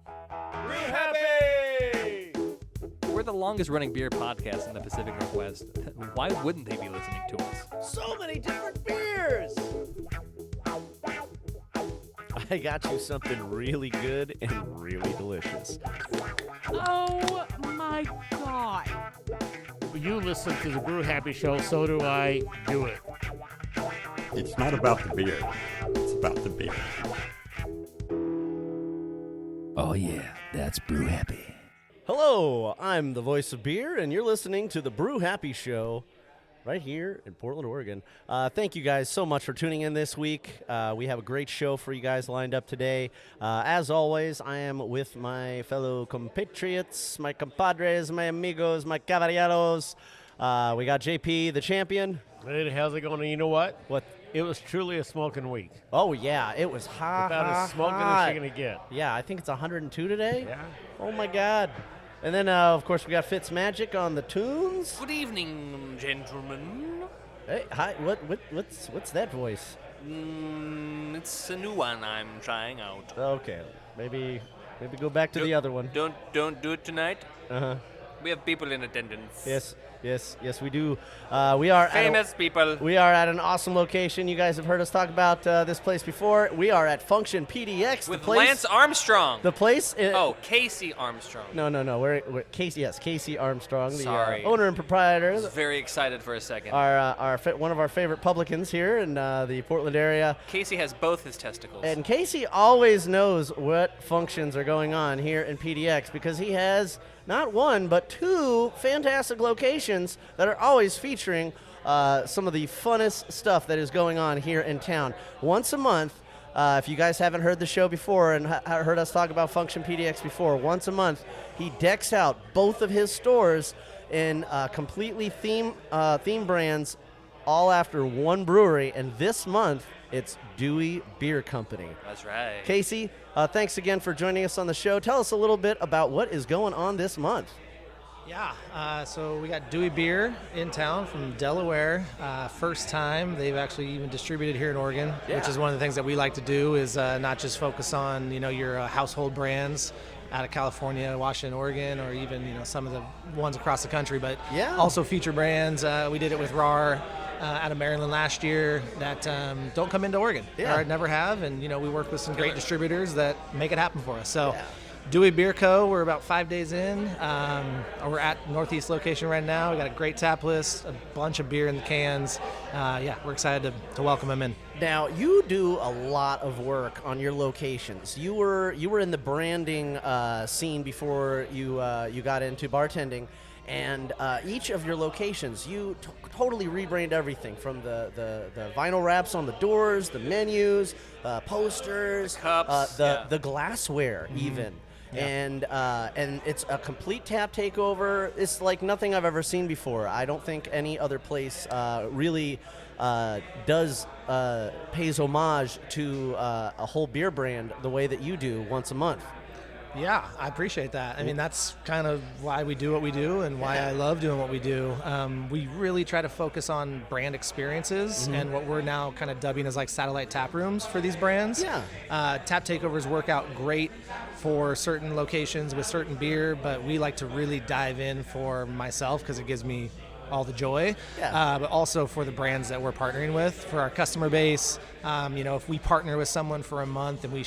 Brew Happy! We're the longest-running beer podcast in the Pacific Northwest. Why wouldn't they be listening to us? So many different beers! I got you something really good and really delicious. Oh my God. You listen to the Brew Happy Show, so do I. Do it. It's not about the beer. It's about the beer. Oh yeah, that's Brew Happy. Hello, I'm the voice of beer, and you're listening to the Brew Happy Show right here in Portland, Oregon. Thank you guys so much for tuning in this week. We have a great show for you guys lined up today. As always, I am with my fellow compatriots, my compadres, my amigos, my caballeros. We got JP, the champion. Hey, how's it going? And you know what? What? It was truly a smoking week. Oh, yeah, it was hot. About as smoking as you're going to get. Yeah, I think it's 102 today. Yeah. Oh, my God. And then, of course, we got Fitzmagic on the tunes. Good evening, gentlemen. Hey, hi. What's that voice? It's a new one I'm trying out. Okay, maybe go back to the other one. Don't do it tonight. Uh-huh. We have people in attendance. Yes, we do. We are Famous people. We are at an awesome location. You guys have heard us talk about this place before. We are at Function PDX. With Lance Armstrong. The place. Casey Armstrong. No. We're Casey. Yes, Casey Armstrong, Sorry. the owner and proprietor. I was very excited for a second. One of our favorite publicans here in the Portland area. Casey has both his testicles. And Casey always knows what functions are going on here in PDX because he has not one, but two fantastic locations that are always featuring some of the funnest stuff that is going on here in town. Once a month, if you guys haven't heard the show before and heard us talk about Function PDX before, once a month, he decks out both of his stores in completely theme brands, all after one brewery. And this month, it's Dewey Beer Company. That's right. Casey, thanks again for joining us on the show. Tell us a little bit about what is going on this month. Yeah, so we got Dewey Beer in town from Delaware. First time they've actually even distributed here in Oregon, which is one of the things that we like to do is not just focus on, your household brands out of California, Washington, Oregon, or even, some of the ones across the country, but also feature brands. We did it with RAR out of Maryland last year that don't come into Oregon or never have, and we work with some great distributors that make it happen for us. So Dewey Beer Co., we're about 5 days in. We're at Northeast location right now. We got a great tap list, a bunch of beer in the cans. We're excited to welcome them in. Now, you do a lot of work on your locations. You were in the branding scene before you got into bartending. And each of your locations, you totally rebrand everything from the vinyl wraps on the doors, the menus, posters, the cups, the glassware even. Yeah. And it's a complete tap takeover. It's like nothing I've ever seen before. I don't think any other place really pays homage to a whole beer brand the way that you do once a month. Yeah, I appreciate that. I mean, that's kind of why we do what we do and why I love doing what we do. We really try to focus on brand experiences and what we're now kind of dubbing as like satellite tap rooms for these brands. Yeah. Tap takeovers work out great for certain locations with certain beer, but we like to really dive in for myself because it gives me all the joy, but also for the brands that we're partnering with, for our customer base. If we partner with someone for a month and we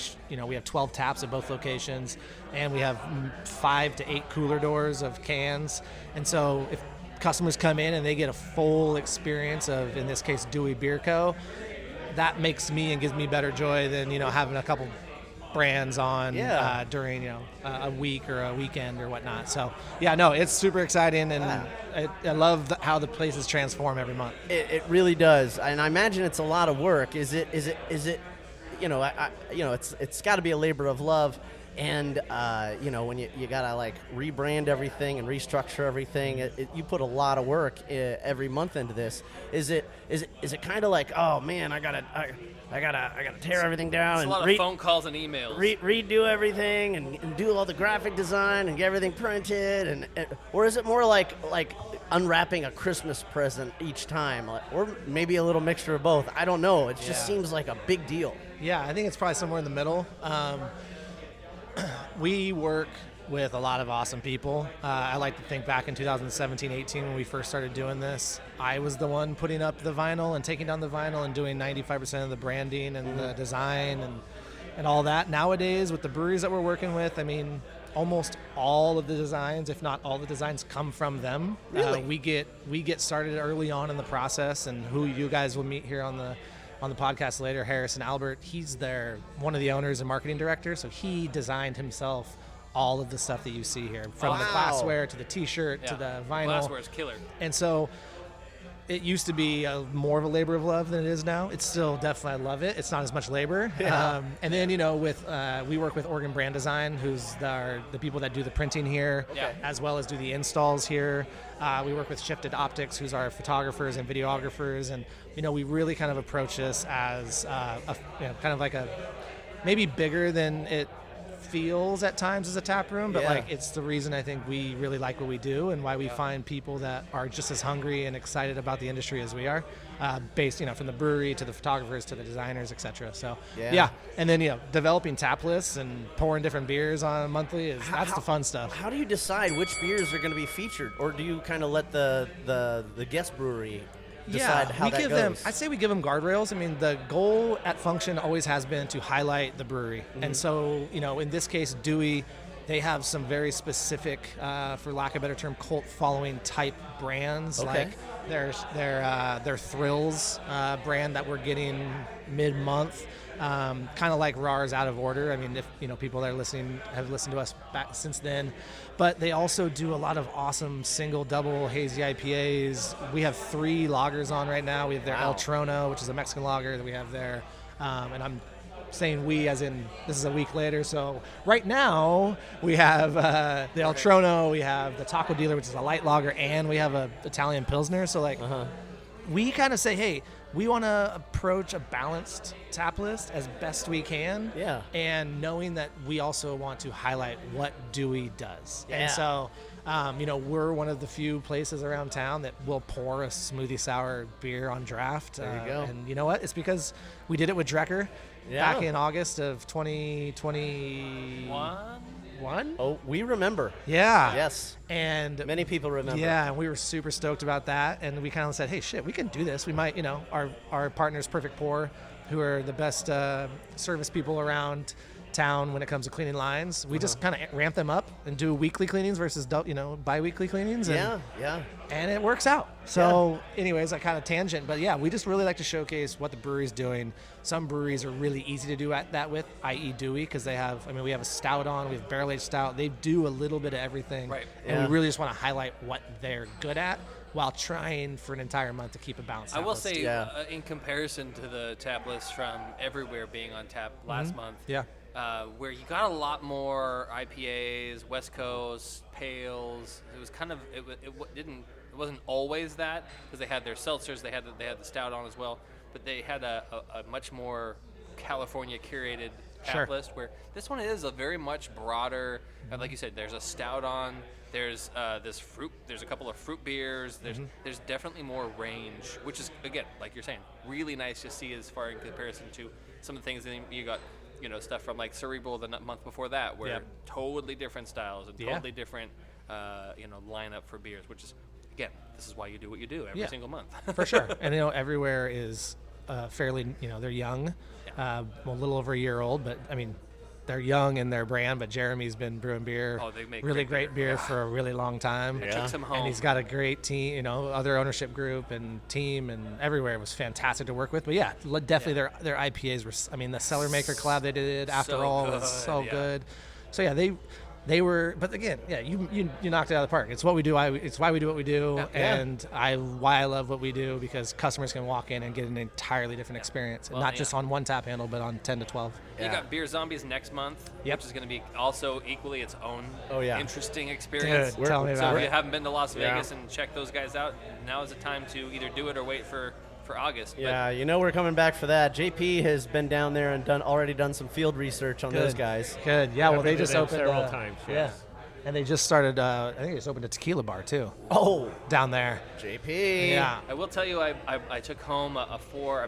have 12 taps at both locations and we have 5 to 8 cooler doors of cans. And so if customers come in and they get a full experience of, in this case, Dewey Beer Co., that makes me and gives me better joy than, having a couple brands on during a week or a weekend or whatnot. So it's super exciting, and I love how the place is transformed every month. It really does, and I imagine it's a lot of work. Is it? It's got to be a labor of love. And, when you got to, rebrand everything and restructure everything, you put a lot of work every month into this. Is it kind of like, oh, man, I gotta tear everything down and a lot of phone calls and emails. Redo everything and do all the graphic design and get everything printed? Or is it more like unwrapping a Christmas present each time? Or maybe a little mixture of both? I don't know. It just seems like a big deal. Yeah, I think it's probably somewhere in the middle. We work with a lot of awesome people. I like to think back in 2017-18 when we first started doing this, I was the one putting up the vinyl and taking down the vinyl and doing 95% of the branding and the design and all that. Nowadays, with the breweries that we're working with, I mean, almost all of the designs, if not all the designs, come from them. Really? We get started early on in the process, and who you guys will meet here on the podcast later, Harrison Albert, he's one of the owners and marketing director, so he designed himself all of the stuff that you see here, from the glassware to the T-shirt to the vinyl. Glassware is killer. And so it used to be more of a labor of love than it is now. It's still definitely, I love it. It's not as much labor. Yeah. And then, we work with Oregon Brand Design, who's the people that do the printing here, as well as do the installs here. We work with Shifted Optics, who's our photographers and videographers. And, we really kind of approach this as kind of like a maybe bigger than it feels at times as a tap room, but like it's the reason I think we really like what we do and why we find people that are just as hungry and excited about the industry as we are, based from the brewery to the photographers to the designers, etc. So and then developing tap lists and pouring different beers on monthly that's the fun stuff. How do you decide which beers are going to be featured, or do you kind of let the guest brewery decide how that goes? I'd say we give them guardrails. I mean, the goal at Function always has been to highlight the brewery. And so, in this case, Dewey, they have some very specific, for lack of a better term, cult following type brands. Okay. Like their Thrills brand that we're getting mid-month. Kind of like Raw's Out of Order. I mean, if people that are listening have listened to us back since then. But they also do a lot of awesome single, double hazy IPAs. We have 3 lagers on right now. We have their El Trono, which is a Mexican lager that we have there. And I'm saying we as in this is a week later. So right now we have the El Trono, we have the Taco Dealer, which is a light lager, and we have a Italian Pilsner. So we kind of say, hey, we want to approach a balanced tap list as best we can. Yeah. And knowing that we also want to highlight what Dewey does. Yeah. And so, we're one of the few places around town that will pour a smoothie sour beer on draft. There you go. And you know what? It's because we did it with Drecker back in August of 2021. Oh, we remember. Yeah. Yes. And many people remember. Yeah, and we were super stoked about that. And we kind of said, hey, shit, we can do this. We might, our partners, Perfect Pour, who are the best service people around town when it comes to cleaning lines. We just kind of ramp them up and do weekly cleanings versus, bi-weekly cleanings. And, and it works out. So anyways, I kind of tangent, but we just really like to showcase what the brewery's doing. Some breweries are really easy to do that with, i.e. Dewey, because we have a stout on, we have barrel-aged stout. They do a little bit of everything. Right. And we really just want to highlight what they're good at while trying for an entire month to keep a balanced I will list. say, in comparison to the tap list from everywhere being on tap last month, where you got a lot more IPAs, West Coast, Pales. It was kind of it wasn't always that, because they had their seltzers, they had the stout on as well, but they had a much more California curated tap list, where this one is a very much broader. Like you said, there's a stout on. There's this fruit. There's a couple of fruit beers. There's definitely more range, which is, again, like you're saying, really nice to see as far in comparison to some of the things that you got. Stuff from like Cerebral the month before that, where totally different styles and totally different, lineup for beers. Which is, again, this is why you do what you do every single month. For sure. And everywhere is fairly, they're young, a little over a year old, but I mean, they're young in their brand. But Jeremy's been brewing beer, they make really great beer for a really long time. It took some home. And he's got a great team, other ownership group and team, and everywhere. It was fantastic to work with. But definitely their IPAs were. I mean, the Cellar Maker collab they did after all was so good. So they were, but again, you knocked it out of the park. It's what we do. It's why we do what we do, and why I love what we do, because customers can walk in and get an entirely different experience, not just on one tap handle, but on 10 to 12. You got Beer Zombies next month, which is going to be also equally its own interesting experience. Dude, tell me about So it. if you haven't been to Las Vegas and check those guys out, now is the time to either do it or wait for August. Yeah, we're coming back for that. JP has been down there and already done some field research on those guys. Good. Yeah, well, they just opened several times. Yeah. And they just started, I think they just opened a tequila bar too. Oh, down there. JP. Yeah. I will tell you, I took home a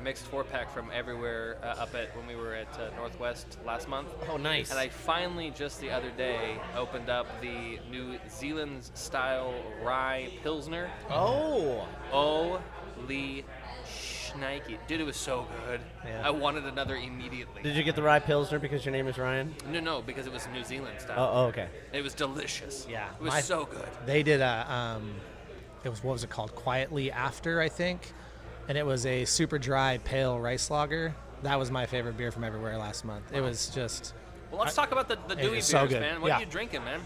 mixed 4-pack from everywhere up at when we were at Northwest last month. Oh, nice. And I finally, just the other day, opened up the New Zealand style rye Pilsner. Oh. Holy shnikey. Dude, it was so good. Yeah. I wanted another immediately. Did you get the rye Pilsner because your name is Ryan? No, because it was New Zealand style. Oh, okay. It was delicious. Yeah. It was so good. They did what was it called? Quietly After, I think. And it was a super dry, pale rice lager. That was my favorite beer from everywhere last month. It was just... Well, let's talk about the Dewey beers, so good. man. What are you drinking, man?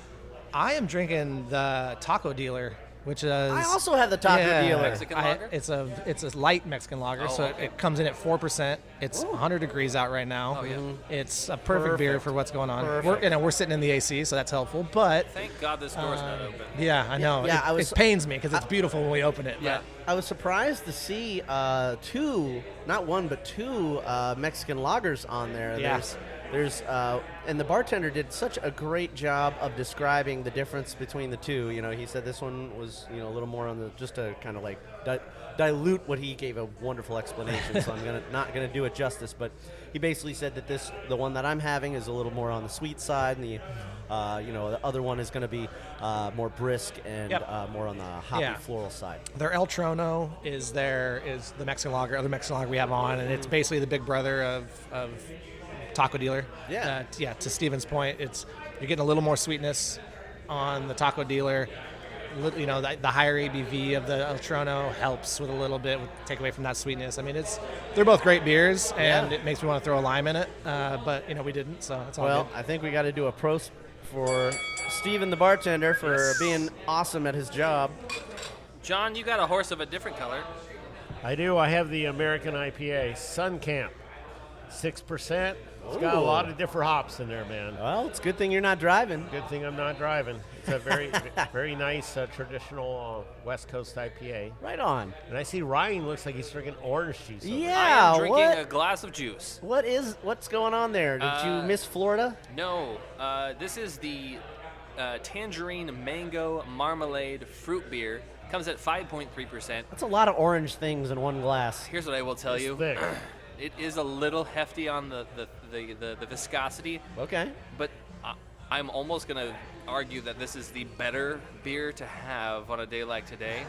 I am drinking the Taco Dealer, which is... I also have the Taco Dealer. Mexican lager? It's a light Mexican lager, so okay. it comes in at 4%. It's 100 degrees out right now. Oh, yeah. It's a perfect beer for what's going on. Perfect. We're sitting in the AC, so that's helpful. But Thank God this door's not open. yeah, I know. Yeah, it pains me because it's beautiful when we open it. Yeah. I was surprised to see two, not one, but two Mexican lagers on there. Yeah. And the bartender did such a great job of describing the difference between the two. You know, he said this one was, a little more on the, just to kind of like dilute what he gave a wonderful explanation. So I'm not gonna do it justice, but he basically said that the one that I'm having is a little more on the sweet side, and the other one is gonna be more brisk and more on the hoppy floral side. Their El Trono is the Mexican lager, other Mexican lager we have on, and it's basically the big brother of Taco Dealer. Yeah. To Steven's point, you're getting a little more sweetness on the Taco Dealer. The higher ABV of the El Trono helps with a little bit, take away from that sweetness. I mean, they're both great beers, and it makes me want to throw a lime in it. But we didn't, so it's all good. Well, I think we got to do a prost for Steven, the bartender, for being awesome at his job. John, you got a horse of a different color. I do. I have the American IPA, Sun Camp, 6%. It's got a lot of different hops in there, man. Well, it's a good thing you're not driving. Good thing I'm not driving. It's a very, very nice traditional West Coast IPA. Right on. And I see Ryan looks like he's drinking orange juice. Yeah, I am drinking a glass of juice. What's going on there? Did you miss Florida? No. This is the tangerine mango marmalade fruit beer. Comes at 5.3%. That's a lot of orange things in one glass. Here's what I will tell you. Thick. It is a little hefty on the viscosity. Okay. But I'm almost going to argue that this is the better beer to have on a day like today.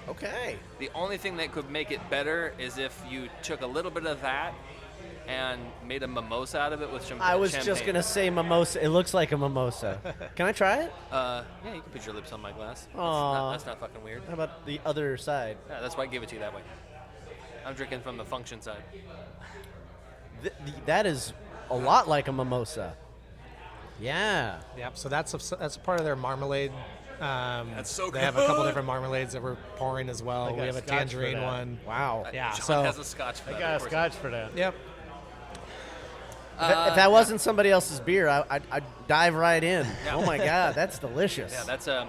Okay. The only thing that could make it better is if you took a little bit of that and made a mimosa out of it with some I was champagne. just going to say mimosa. It looks like a mimosa. Can I try it? Yeah, you can put your lips on my glass. Aw. That's not fucking weird. How about the other side? Yeah, that's why I gave it to you that way. I'm drinking from the function side. That is a lot like a mimosa. Yeah. Yep. So that's a part of their marmalade. That's so They have a couple different marmalades that we're pouring as well. They got We have a scotch for tangerine that. one. Wow. Yeah. John So has a scotch for I that, got a of course. scotch for that. yep. If that wasn't somebody else's beer, I'd dive right in. Yeah. Oh my God, that's delicious. Yeah, that's I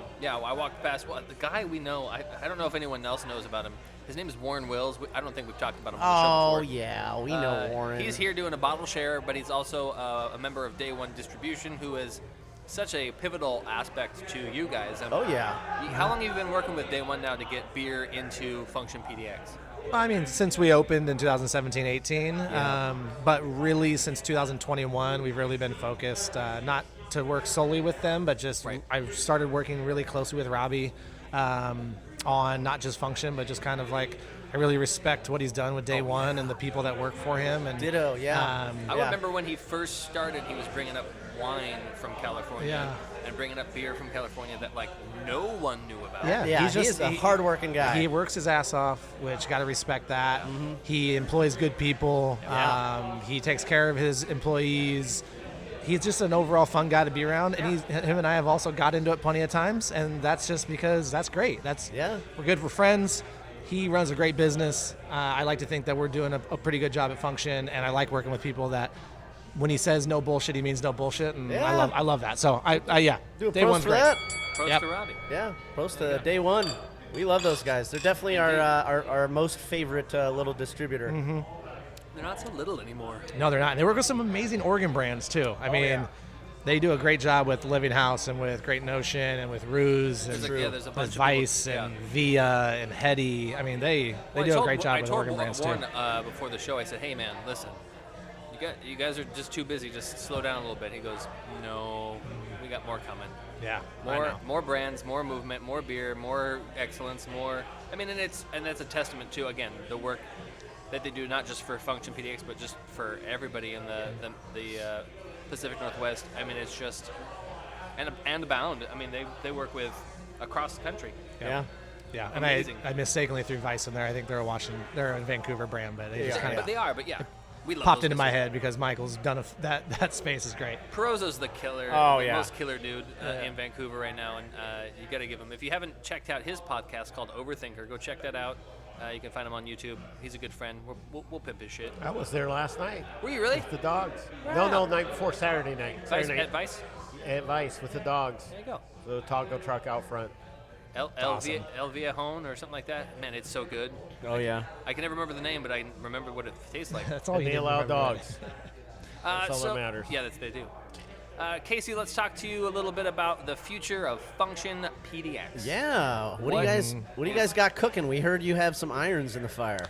walked past. Well, the guy we know. I don't know if anyone else knows about him. His name is Warren Wills. I don't think we've talked about him on the show Oh before. yeah, we know Warren. He's here doing a bottle share, but he's also a member of Day One Distribution, who is such a pivotal aspect to you guys. And Oh yeah. How long have you been working with Day One now to get beer into Function PDX? I mean, since we opened in 2017-18, but really since 2021, we've really been focused not to work solely with them, but just I've started working really closely with Robbie on not just Function, but just kind of like I really respect what he's done with Day One and the people that work for him. And Ditto. Yeah. I remember when he first started, he was bringing up wine from California and bringing up beer from California that like no one knew about. Yeah, he's a hardworking guy. He works his ass off, which got to respect that. Mm-hmm. He employs good people. He takes care of his employees. He's just an overall fun guy to be around, and him and I have also got into it plenty of times, and that's just because that's great. We're good for friends. He runs a great business. I like to think that we're doing a pretty good job at Function, and I like working with people that when he says no bullshit, he means no bullshit, and I love that. So Do a Day prost One's for great. that. Prost to Robbie. Yeah, prost to Day One. We love those guys. They're definitely our most favorite little distributor. They're not so little anymore. No, they're not. And they work with some amazing Oregon brands too. I mean, They do a great job with Living House and with Great Notion and with Ruse and there's a bunch of Vice people, and Via and Hetty. I mean, they do a great job with Oregon brands too. I told Warren before the show, I said, hey, man, listen, you guys are just too busy. Just slow down a little bit. He goes, no, we got more coming. Yeah, more brands, more movement, more beer, more excellence, more. I mean, and that's a testament to, again, the work that they do, not just for Function PDX, but just for everybody in the Pacific Northwest. I mean, it's just and Abound. I mean, they work with across the country. Yeah. And I mistakenly threw Vice in there. I think they're a Vancouver brand, but they just kind of. But they are. But yeah. We love popped into my head because Michael's done that space is great. Perozzo's the killer, most killer dude in Vancouver right now, and you got to give him. If you haven't checked out his podcast called Overthinker, go check that out. You can find him on YouTube. He's a good friend. We'll pimp his shit. I was there last night. Were you really? With the dogs. Wow. No, night before Saturday night. At Vice? At Vice with the dogs. There you go. The taco truck out front. El Viejon or something like that. Man, it's so good. Oh, yeah. I can never remember the name, but I remember what it tastes like. That's all you need. They allow dogs. That's all that matters. Yeah, they do. Casey, let's talk to you a little bit about the future of Function PDX. Yeah. What do you guys got cooking? We heard you have some irons in the fire.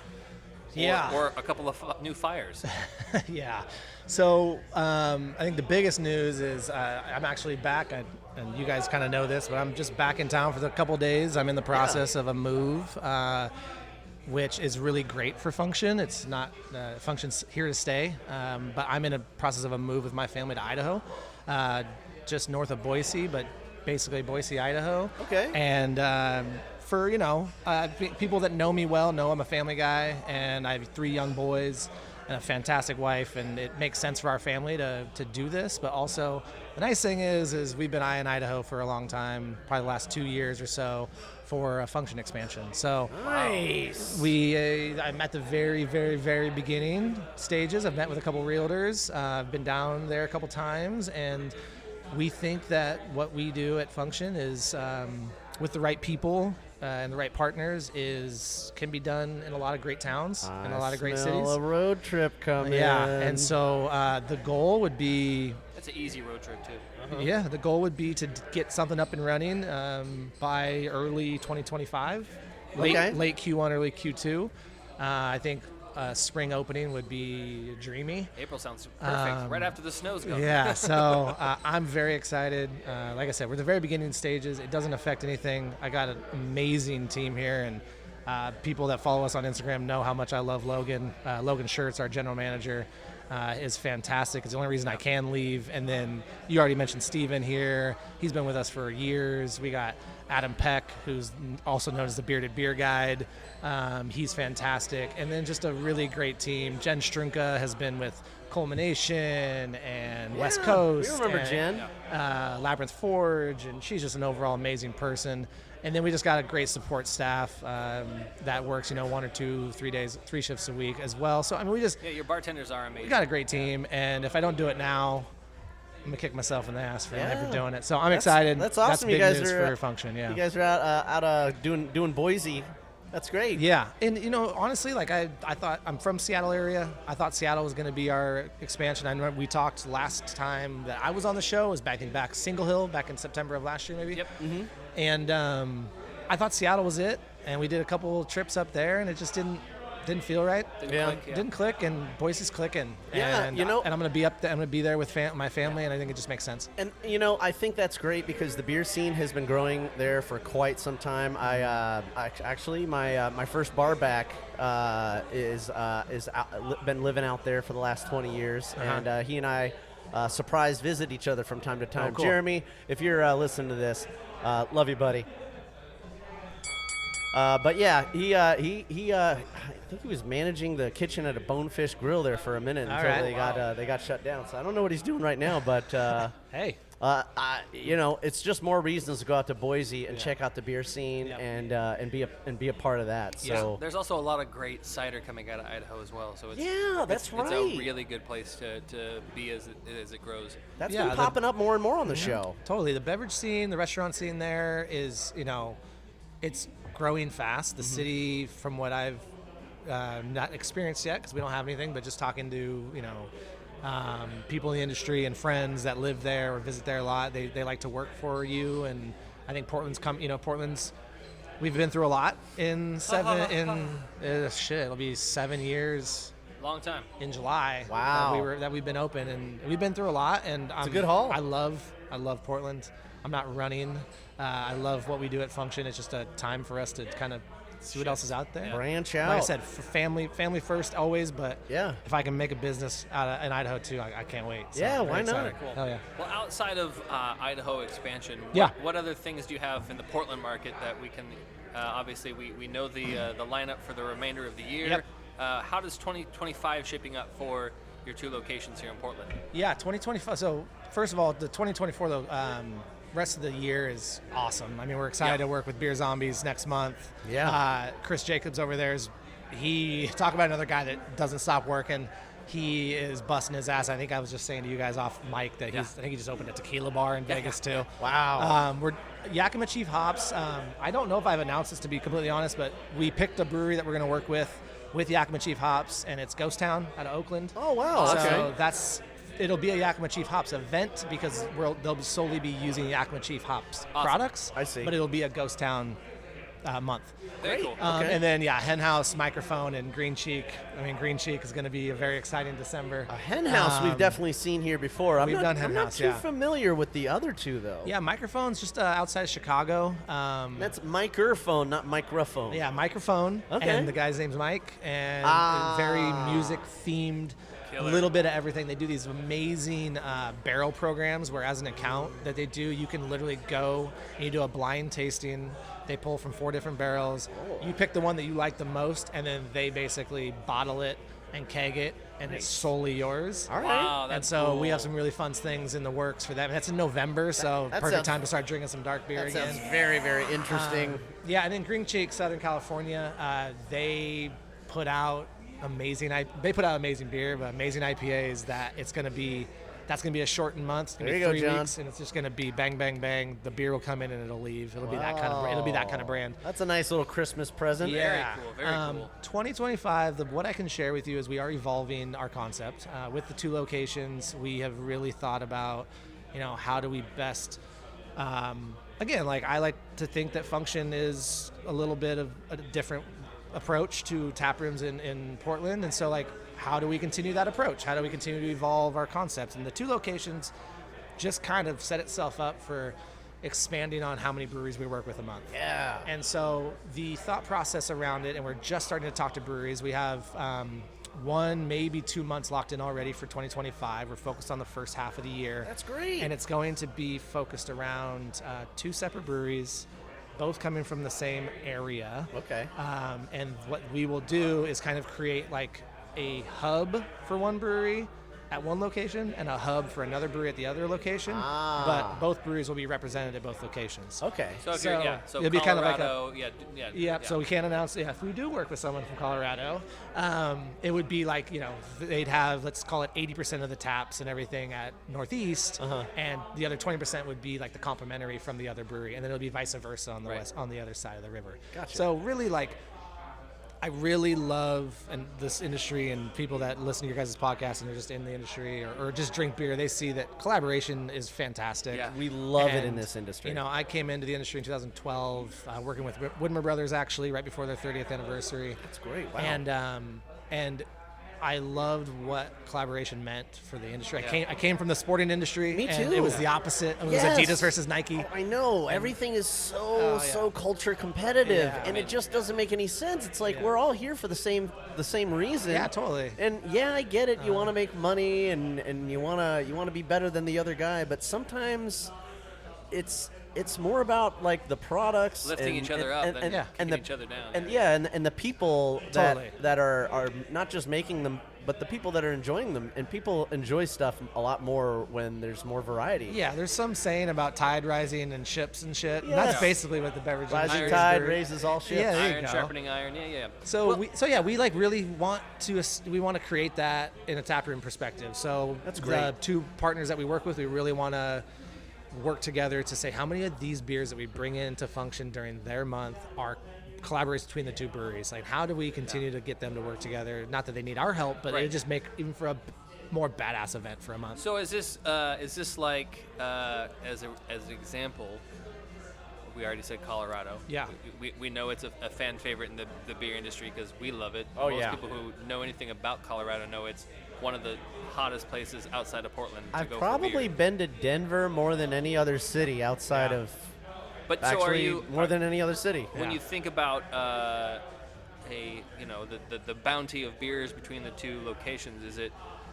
Or a couple of new fires. Yeah. So I think the biggest news is I'm actually back, and you guys kind of know this, but I'm just back in town for a couple days. I'm in the process of a move, which is really great for Function. It's not Function's here to stay, but I'm in a process of a move with my family to Idaho, just north of Boise, but basically Boise, Idaho. Okay. And for people that know me well know I'm a family guy, and I have 3 young boys and a fantastic wife, and it makes sense for our family to do this. But also, the nice thing is we've been eyeing Idaho for a long time, probably the last 2 years or so, for a Function expansion. So nice. I'm at the very, very, very beginning stages. I've met with a couple realtors. I've been down there a couple times, and we think that what we do at Function is, with the right people and the right partners, can be done in a lot of great towns and a lot of great cities. A road trip coming. Yeah, and so the goal would be. That's an easy road trip too. Yeah, the goal would be to get something up and running by early 2025, late Q1, early Q2. I think spring opening would be dreamy. April sounds perfect, right after the snow's gone. Yeah, so I'm very excited. Like I said, we're at the very beginning stages. It doesn't affect anything. I got an amazing team here, and people that follow us on Instagram know how much I love Logan. Logan Schertz, our general manager, is fantastic. It's the only reason I can leave. And then you already mentioned Steven here. He's been with us for years. We got Adam Peck, who's also known as the Bearded Beer Guide. He's fantastic. And then just a really great team. Jen Strunka has been with Culmination and West Coast. We remember Jen. Labyrinth Forge, and she's just an overall amazing person. And then we just got a great support staff that works, 1 or 2, 3 days, 3 shifts a week as well. So, I mean, your bartenders are amazing. We got a great team, and if I don't do it now, I'm going to kick myself in the ass for never doing it. So I'm excited. That's awesome. That's big you guys news are for Function, yeah. You guys are out doing Boise. That's great. Yeah, and honestly, like I thought, I'm from Seattle area. I thought Seattle was going to be our expansion. I remember we talked last time that I was on the show. It was back Single Hill, back in September of last year, maybe. Yep. Mm-hmm. And I thought Seattle was it, and we did a couple trips up there, and it just didn't feel right. Didn't click, and Boise's clicking. Yeah, and I'm going to be up there. I'm going to be there with my family, and I think it just makes sense. And I think that's great because the beer scene has been growing there for quite some time. Actually my first bar back is been living out there for the last 20 years, and he and I surprise visit each other from time to time. Oh, cool. Jeremy, if you're listening to this, love you, buddy. But yeah, I think he was managing the kitchen at a Bonefish Grill there for a minute until they got shut down. So I don't know what he's doing right now, but hey, it's just more reasons to go out to Boise and check out the beer scene and be a part of that. So there's also a lot of great cider coming out of Idaho as well. So that's right. It's a really good place to be as it grows. That's been popping up more and more on the show. Totally, the beverage scene, the restaurant scene there is it's growing fast. The city, from what I've not experienced yet, because we don't have anything, but just talking to people in the industry and friends that live there or visit there a lot. They like to work for you, and I think Portland's. We've been through a lot in it'll be 7 years. Long time. In July. Wow. That we've been open, and we've been through a lot, and it's a good haul. I love Portland. I'm not running. I love what we do at Function. It's just a time for us to kind of see what else is out there. Branch out. Like I said, family first always, but yeah, if I can make a business in Idaho too, I can't wait. So yeah, why not? Cool. Hell yeah. Well, outside of Idaho expansion, what other things do you have in the Portland market that we can, obviously we know the lineup for the remainder of the year. Yep. How does 2025 shaping up for your 2 locations here in Portland? Yeah, 2025. So first of all, the 2024 though, rest of the year is awesome. I mean, we're excited to work with Beer Zombies next month. Yeah. Chris Jacobs over there talk about another guy that doesn't stop working. He is busting his ass. I think I was just saying to you guys off mic that I think he just opened a tequila bar in Vegas too. Wow. We're Yakima Chief Hops. I don't know if I've announced this, to be completely honest, but we picked a brewery that we're going to work with Yakima Chief Hops, and it's Ghost Town out of Oakland. Oh, wow. So it'll be a Yakima Chief Hops event because they'll solely be using Yakima Chief Hops products. I see. But it'll be a Ghost Town month. Very cool. And then, Hen House, Microphone, and Green Cheek. I mean, Green Cheek is going to be a very exciting December. A Hen House we've definitely seen here before. We've done Hen I'm House, not too familiar with the other 2, though. Yeah, Microphone's just outside of Chicago. That's microphone, not microphone. Yeah, Microphone. Okay. And the guy's name's Mike. And very music-themed. A little bit of everything. They do these amazing barrel programs where, as an account that they do, you can literally go and you do a blind tasting. They pull from 4 different barrels. You pick the one that you like the most, and then they basically bottle it and keg it, and it's solely yours. All right. Wow, And that's so cool. we have some really fun things in the works for that. And that's in November, so perfect time to start drinking some dark beer That again. sounds very, very interesting. And then Green Cheek, Southern California, they put out amazing beer, but amazing IPAs that's going to be a shortened month. It's going to be 3 weeks, and it's just going to be bang, bang, bang. The beer will come in and it'll leave. It'll be that kind of brand. That's a nice little Christmas present. Yeah. Very cool. 2025, what I can share with you is we are evolving our concept. With the 2 locations, we have really thought about, how do we best, again, like I like to think that Function is a little bit of a different approach to tap rooms in Portland. And so, like, how do we continue that approach? How do we continue to evolve our concepts? And the 2 locations just kind of set itself up for expanding on how many breweries we work with a month. Yeah. And so the thought process around it, and we're just starting to talk to breweries. We have 1, maybe 2 months locked in already for 2025. We're focused on the first half of the year. That's great. And it's going to be focused around 2 separate breweries, both coming from the same area. Okay. And what we will do is kind of create like a hub for one brewery at one location and a hub for another brewery at the other location. But both breweries will be represented at both locations. Okay. So it'll be kind of like so we can't announce. Yeah, if we do work with someone from Colorado, it would be like they'd have, let's call it 80% of the taps and everything at Northeast, and the other 20% would be like the complimentary from the other brewery, and then it'll be vice versa on the west, on the other side of the river. Gotcha. So really, like, I really love this industry, and people that listen to your guys' podcast and are just in the industry or just drink beer, they see that collaboration is fantastic. Yeah. We love it in this industry. I came into the industry in 2012, working with Widmer Brothers, actually, right before their 30th anniversary. That's great. Wow. And I loved what collaboration meant for the industry. I came from the sporting industry. Me and too. it was the opposite. It was Yes. Adidas versus Nike. Oh, I know. Everything is so culture competitive, Yeah, and it just doesn't make any sense. It's like we're all here for the same reason. Yeah, totally. And I get it. You want to make money, and you want to be better than the other guy, but sometimes it's more about like the products lifting each other up than keeping each other down. And the people that Totally. that are not just making them, but the people that are enjoying them. And people enjoy stuff a lot more when there's more variety. Yeah, there's some saying about tide rising and ships and shit. And that's basically what the beverage Rising industry tide is. raises all ships. Yeah, there you Iron go. sharpening iron. Yeah. So we like really want to create that in a taproom perspective. So That's The great. 2 partners that we work with, we really want to work together to say how many of these beers that we bring into Function during their month are collaborations between the 2 breweries. Like, how do we continue to get them to work together? Not that they need our help, but it would just make, even for a more badass event for a month. So is this like as an example? We already said Colorado. Yeah. We know it's a fan favorite in the beer industry because we love it. Oh, Most yeah. people who know anything about Colorado know it's one of the hottest places outside of Portland to I've go probably for beer. been to Denver more than any other city outside Yeah. of. But Actually, so are you more than any other city. when Yeah. you think about the bounty of beers between the two locations? Is it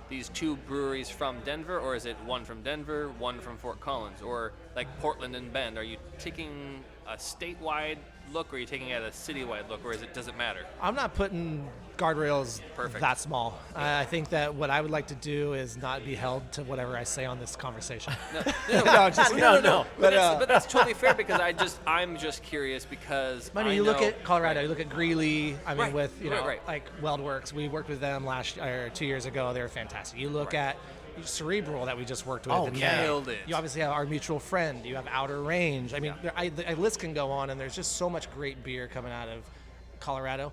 these two breweries from Denver, or is it one from Denver, one from Fort Collins, or like Portland and Bend? Are you taking a statewide look, or are you taking at a citywide look, or does it matter? I'm not putting guardrails Perfect. that small. I think that what I would like to do is not be held to whatever I say on this conversation. No. But that's totally fair because I'm just curious because I mean, you look at Colorado, you look at Greeley. I mean, Right, with right. like Weldworks, we worked with them 2 years ago. They were fantastic. You look at Cerebral that we just worked with. Oh, and yeah. Nailed it. You obviously have our mutual friend. You have Outer Range. I mean, a list can go on, and there's just so much great beer coming out of Colorado.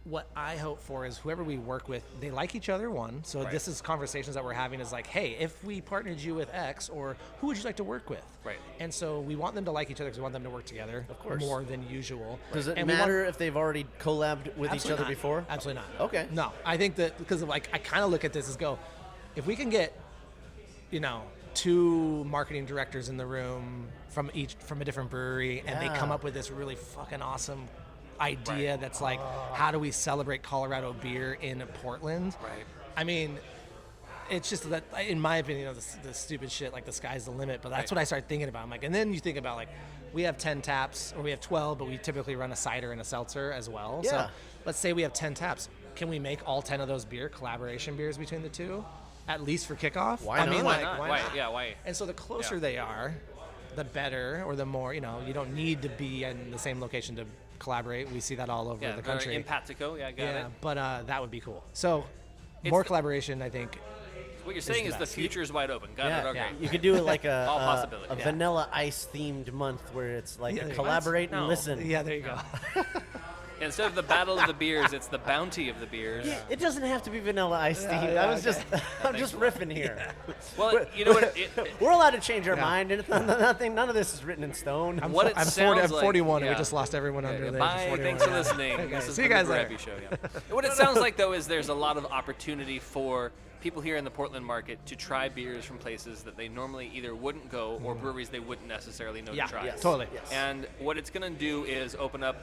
What I hope for is whoever we work with, they like each other, one. So Right. this is conversations that we're having is like, hey, if we partnered you with X, or who would you like to work with? Right. And so we want them to like each other because we want them to work together more than usual. Does it And we want- matter if they've already collabed with each Absolutely other not. before? Absolutely not. Okay. No, I think that because I kind of look at this as if we can get, 2 marketing directors in the room from a different brewery, and they Yeah. come up with this really fucking awesome idea that's like, how do we celebrate Colorado beer in Portland? Right. I mean, it's just that, in my opinion, the stupid shit, like the sky's the limit. But that's Right. what I started thinking about. I'm like, and then you think about we have 10 taps, or we have 12, but we typically run a cider and a seltzer as well. Yeah. So let's say we have 10 taps. Can we make all 10 of those collaboration beers between the two, at least for kickoff? Why I mean, not? Why like, not? why Why? not? Yeah, why? And so the closer Yeah. they are, the better, or the more, you don't need to be in the same location to collaborate. We see that all over Yeah, the country. in Patico, yeah, got Yeah, it. but that would be cool. So It's more the- collaboration, I think. What you're saying the is the best. future is wide open. Got it. Okay. yeah. You could do it like All a possibilities. Yeah. vanilla ice themed month where it's like Yeah, a what? collaborate and No. listen. Yeah, there you go. Instead of the battle of the beers, it's the bounty of the beers. It doesn't have to be vanilla ice themed. yeah, I was just, I'm just riffing here. Well, you know what? We're allowed to change our mind, and it's nothing. None of this is written in stone. What it I'm sounds like- 41, and yeah. we just lost everyone under the age of Bye. 41. Thanks for Yeah. listening. Okay, This is see you the guys Brew later. Happy Show. Yeah. What it sounds like, though, is there's a lot of opportunity for people here in the Portland market to try beers from places that they normally either wouldn't go or breweries they wouldn't necessarily know Yeah, to try. yes. Totally. Yes. And what it's going to do is open up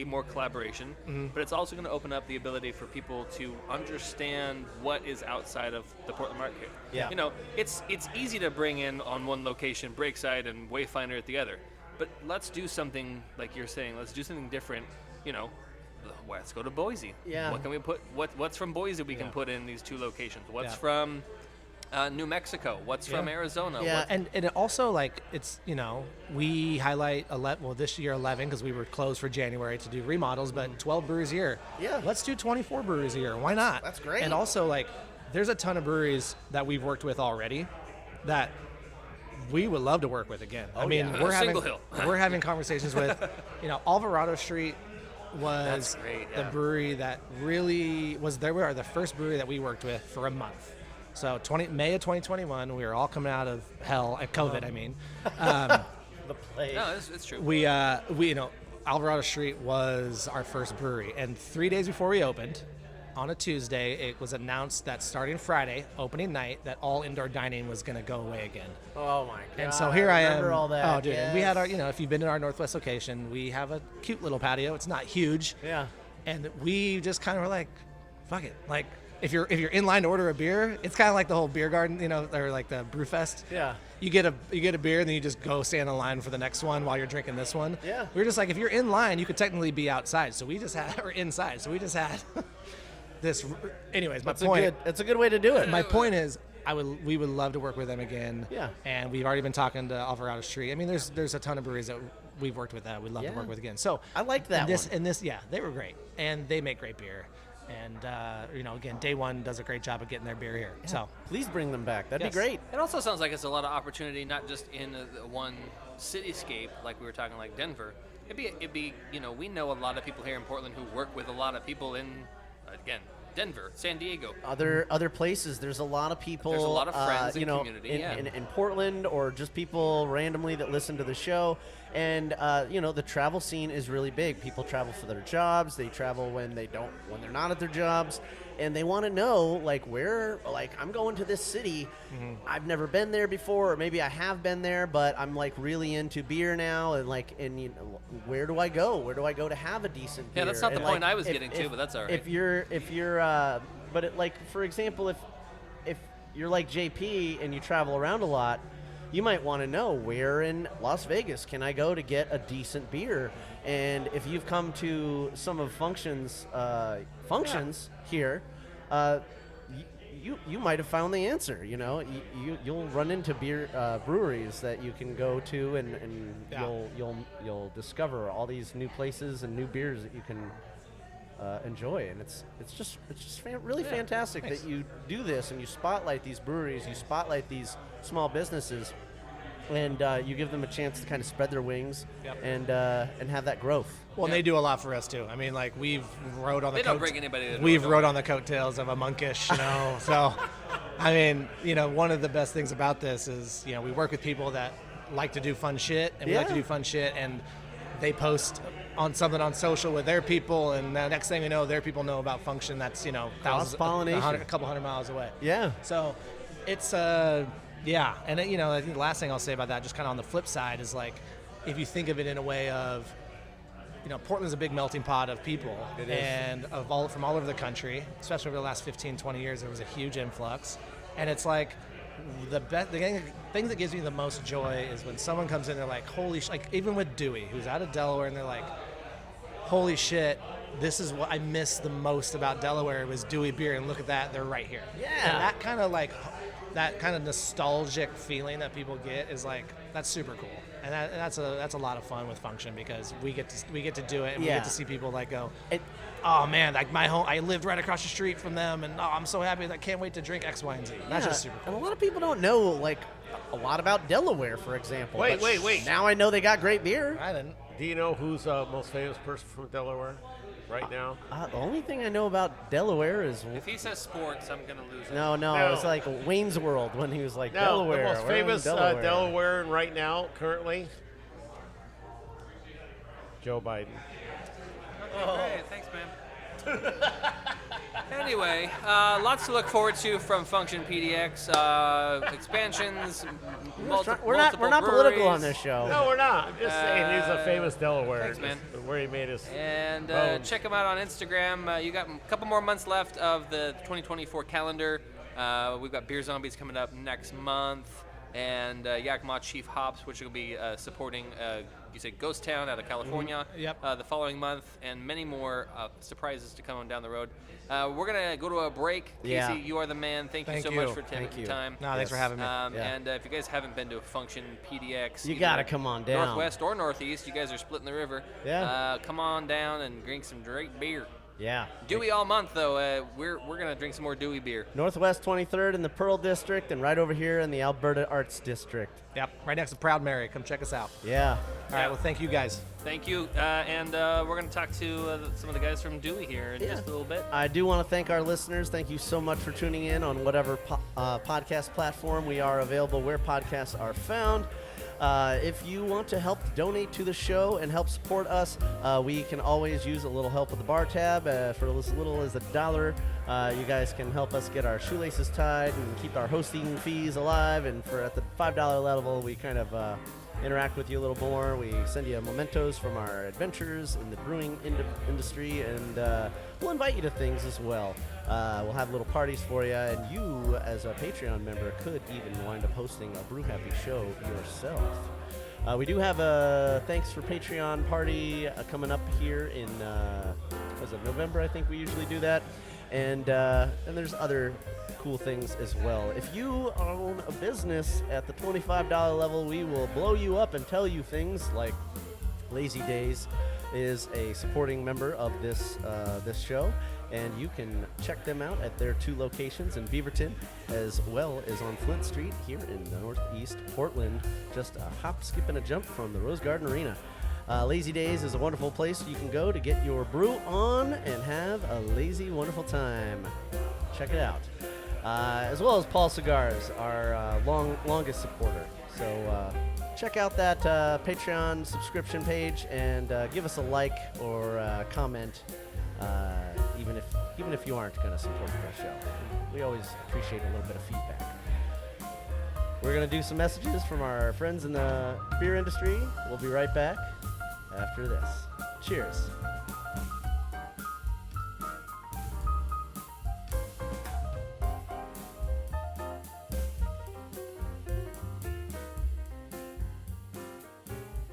more collaboration, but it's also going to open up the ability for people to understand what is outside of the Portland market. Yeah. It's easy to bring in on one location Breakside and Wayfinder at the other, but let's do something like you're saying. Let's do something different. Let's go to Boise. Yeah. What can we put? What's from Boise we can put in these two locations? What's Yeah. from New Mexico? What's from Arizona? Yeah. And it also, it's, we highlight this year 11 because we were closed for January to do remodels, but 12 breweries a year. Yeah. Let's do 24 breweries a year. Why not? That's great. And also, there's a ton of breweries that we've worked with already that we would love to work with again. I mean, yeah. we're having Single Hill. we're having conversations with, Alvarado Street was That's great, the yeah. brewery that really was. They were the first brewery that we worked with for a month. So May of 2021, we were all coming out of hell at COVID. I mean, The plague. No, it's true. we Alvarado Street was our first brewery, and 3 days before we opened, on a Tuesday, it was announced that starting Friday, opening night, that all indoor dining was going to go away again. Oh my god. And so here I am. remember all that. Oh, dude. And we had our, yes. if you've been in our Northwest location, we have a cute little patio. It's not huge. Yeah. And we just kind of were like, fuck it. Like, if you're in line to order a beer, it's kind of like the whole beer garden, or like the brew fest. Yeah. You get a beer, and then you just go stand in line for the next one while you're drinking this one. Yeah. We were just like, if you're in line, you could technically be outside. So we just had, or inside. So we just had this. Anyways, That's a good way to do it. my point is, we would love to work with them again. Yeah. And we've already been talking to Alvarado Street. I mean, there's a ton of breweries that we've worked with that we'd love to Yeah. work with again. So I like that and this, yeah, they were great, and they make great beer. And again, Day One does a great job of getting their beer here. So Please bring them back. That'd Yes. be great. It also sounds like it's a lot of opportunity, not just in one cityscape, like we were talking, like Denver. It'd be, we know a lot of people here in Portland who work with a lot of people in, again, Denver, San Diego. Other places. There's a lot of people. There's a lot of friends and community, in Portland, or just people randomly that listen to the show. And the travel scene is really big. People travel for their jobs. They travel when they're not at their jobs, and they want to know where. I'm going to this city. Mm-hmm. I've never been there before, or maybe I have been there, but I'm really into beer now, and where do I go? Where do I go to have a decent beer? Yeah, that's not the point I was getting to, but that's all right. If you're for example, if you're like JP and you travel around a lot, you might want to know where in Las Vegas can I go to get a decent beer. And if you've come to some of functions here, you might have found the answer. You'll run into breweries that you can go to, and you'll discover all these new places and new beers that you can enjoy. And it's just really fantastic that you do this, and you spotlight these breweries, you spotlight these small businesses, and you give them a chance to kind of spread their wings and have that growth. Well, and they do a lot for us too. I mean, we've rode on the. They don't bring anybody. We've rode on the coattails of a Monkish, So, I mean, one of the best things about this is, we work with people that like to do fun shit, and we like to do fun shit, and they post on something on social with their people, and the next thing we know, their people know about Function that's cross-pollination, a couple hundred miles away. Yeah. So, it's and I think the last thing I'll say about that, just kind of on the flip side, is if you think of it in a way of, Portland's a big melting pot of people, and from all over the country, especially over the last 15, 20 years, there was a huge influx, and it's the thing that gives me the most joy is when someone comes in, they're like, holy even with Dewey, who's out of Delaware, and they're like, holy shit, this is what I miss the most about Delaware was Dewey beer, and look at that, they're right here. Yeah. And that kind of nostalgic feeling that people get is that's super cool, and that's a lot of fun with Function, because we get to do it, and we get to see people go, oh man, my home, I lived right across the street from them, and I'm so happy, I can't wait to drink X, Y, and Z. That's just super cool. And a lot of people don't know a lot about Delaware, for example. Wait. Now I know they got great beer. I didn't. Do you know who's the most famous person from Delaware right now? The only thing I know about Delaware is... If he says sports, I'm going to lose it. No. It's like Wayne's World when he was Delaware. The most famous Delawarean right now, currently, Joe Biden. Okay, great. Thanks, man. Anyway, lots to look forward to from Function PDX. Expansions, we're not political on this show. No, we're not. I'm just saying he's a famous Delaware. Thanks, man. Where he made his. And check him out on Instagram. You got a couple more months left of the 2024 calendar. We've got Beer Zombies coming up next month, and Yakima Chief Hops, which will be supporting you say Ghost Town out of California. Yep. The following month, and many more surprises to come on down the road. We're gonna go to a break. Casey, you are the man. Thank you so much for taking the time. No, thanks for having me. And if you guys haven't been to a Function PDX, you gotta come on down. Northwest or Northeast, you guys are splitting the river. Yeah. Come on down and drink some great beer. Yeah. Dewey all month, though. We're going to drink some more Dewey beer. Northwest 23rd in the Pearl District, and right over here in the Alberta Arts District. Yep, right next to Proud Mary. Come check us out. Yeah. All right, well, thank you guys. Thank you. And we're going to talk to some of the guys from Dewey here in just a little bit. I do want to thank our listeners. Thank you so much for tuning in on whatever podcast platform we are available, where podcasts are found. If you want to help donate to the show and help support us, we can always use a little help with the bar tab. For as little as $1, you guys can help us get our shoelaces tied and keep our hosting fees alive. And for at the $5 level, we kind of interact with you a little more. We send you mementos from our adventures in the brewing industry, and we'll invite you to things as well. We'll have little parties for you, and you, as a Patreon member, could even wind up hosting a Brew Happy show yourself. We do have a Thanks for Patreon party coming up here in November. I think we usually do that, and there's other cool things as well. If you own a business at the $25 level, we will blow you up and tell you things like Lazy Days is a supporting member of this show, and you can check them out at their 2 locations in Beaverton, as well as on Flint Street here in Northeast Portland, just a hop, skip, and a jump from the Rose Garden Arena. Lazy Days is a wonderful place you can go to get your brew on and have a lazy, wonderful time. Check it out. As well as Paul Cigars, our longest supporter. So check out that Patreon subscription page and give us a like or comment, even if you aren't going to support the show. We always appreciate a little bit of feedback. We're going to do some messages from our friends in the beer industry. We'll be right back after this. Cheers.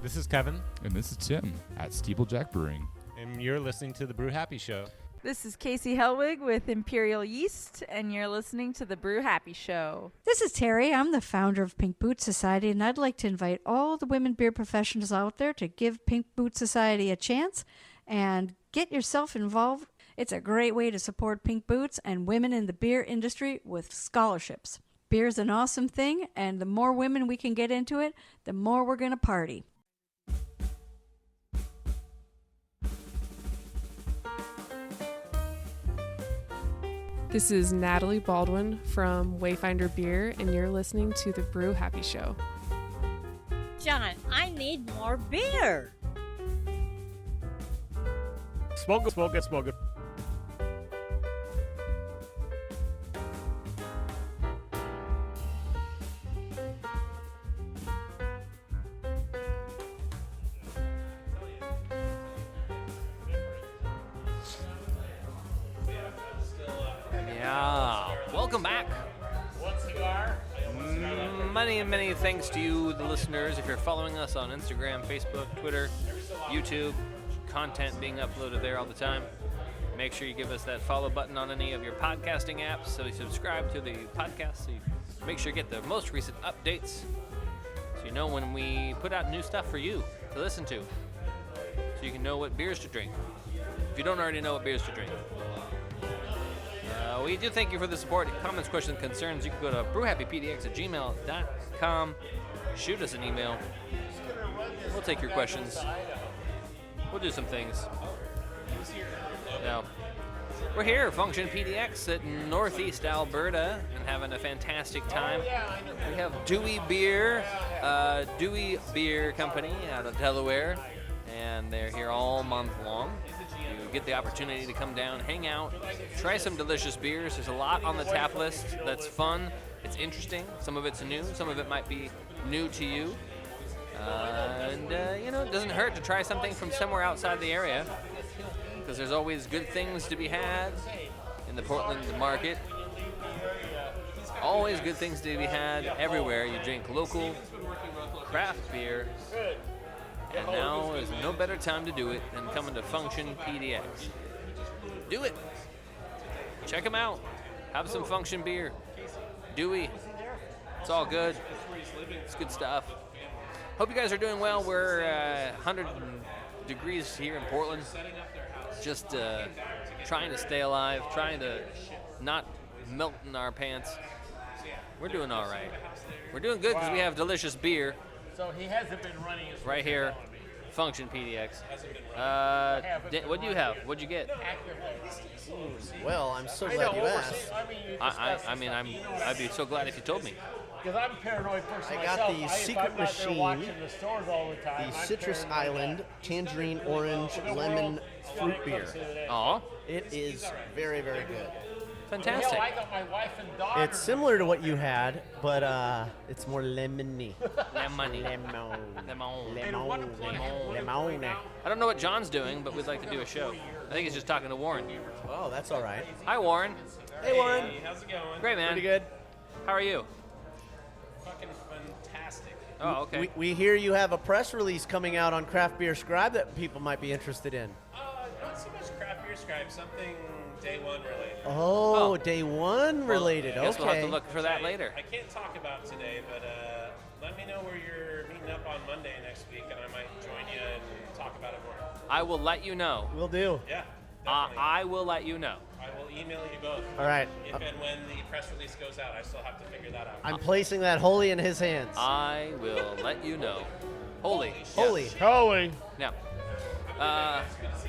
This is Kevin. And this is Tim at Steeplejack Brewing. And you're listening to The Brew Happy Show. This is Casey Helwig with Imperial Yeast, and you're listening to The Brew Happy Show. This is Terry. I'm the founder of Pink Boot Society, and I'd like to invite all the women beer professionals out there to give Pink Boot Society a chance and get yourself involved. It's a great way to support Pink Boots and women in the beer industry with scholarships. Beer's an awesome thing, and the more women we can get into it, the more we're going to party. This is Natalie Baldwin from Wayfinder Beer, and you're listening to The Brew Happy Show. John, I need more beer. Smoke it, smoke it, smoke it. Welcome back. One cigar. Many thanks to you, the listeners. If you're following us on Instagram, Facebook, Twitter, YouTube, content being uploaded there all the time. Make sure you give us that follow button on any of your podcasting apps so you subscribe to the podcast. So you make sure you get the most recent updates so you know when we put out new stuff for you to listen to so you can know what beers to drink. If you don't already know what beers to drink. We do thank you for the support. Comments, questions, concerns, you can go to brewhappypdx@gmail.com. Shoot us an email. We'll take your questions. We'll do some things. Now, we're here, Function PDX at Northeast Alberta, and having a fantastic time. We have Dewey Beer, Dewey Beer Company out of Delaware, and they're here all month long. You get the opportunity to come down, hang out, try some delicious beers. There's a lot on the tap list that's fun. It's interesting. Some of it's new. Some of it might be new to you. It doesn't hurt to try something from somewhere outside the area because there's always good things to be had in the Portland market. Always good things to be had everywhere. You drink local craft beer. And now is no better time to do it than coming to Function PDX. Do it. Check them out. Have some Function beer. Dewey. It's all good. It's good stuff. Hope you guys are doing well. We're 100 degrees here in Portland. Just trying to stay alive, trying to not melt in our pants. We're doing all right. We're doing good because we have delicious beer. So he hasn't been running his right here, Function PDX. What do you have? What'd you get? Well, I'm so glad you asked. I'd be so glad if you told me. Because I'm a paranoid person I got myself. the Secret Machine, The stores all the time, the Citrus Island Tangerine Orange Lemon Fruit Beer. Aw. It is very, very good. Fantastic. Hell, I got my wife and daughter. It's similar to what you had, but it's more lemony. Lemony. Lemon. I don't know what John's doing, but we'd like to do a show. I think he's just talking to Warren. Oh, that's all right. Hi, Warren. Hey, Warren. How's it going? Great, man. Pretty good. How are you? Fucking fantastic. Oh, okay. We hear you have a press release coming out on Craft Beer Scribe that people might be interested in. Not so much craft beer scribe, something day one related. Oh, day one related. I guess okay. We'll have to look for that later. I can't talk about today, but let me know where you're meeting up on Monday next week, and I might join you and talk about it more. I will let you know. Will do. Yeah. I will let you know. I will email you both. All right. If and when the press release goes out, I still have to figure that out. I'm placing that wholly in his hands. I will let you know. Holy. Yeah.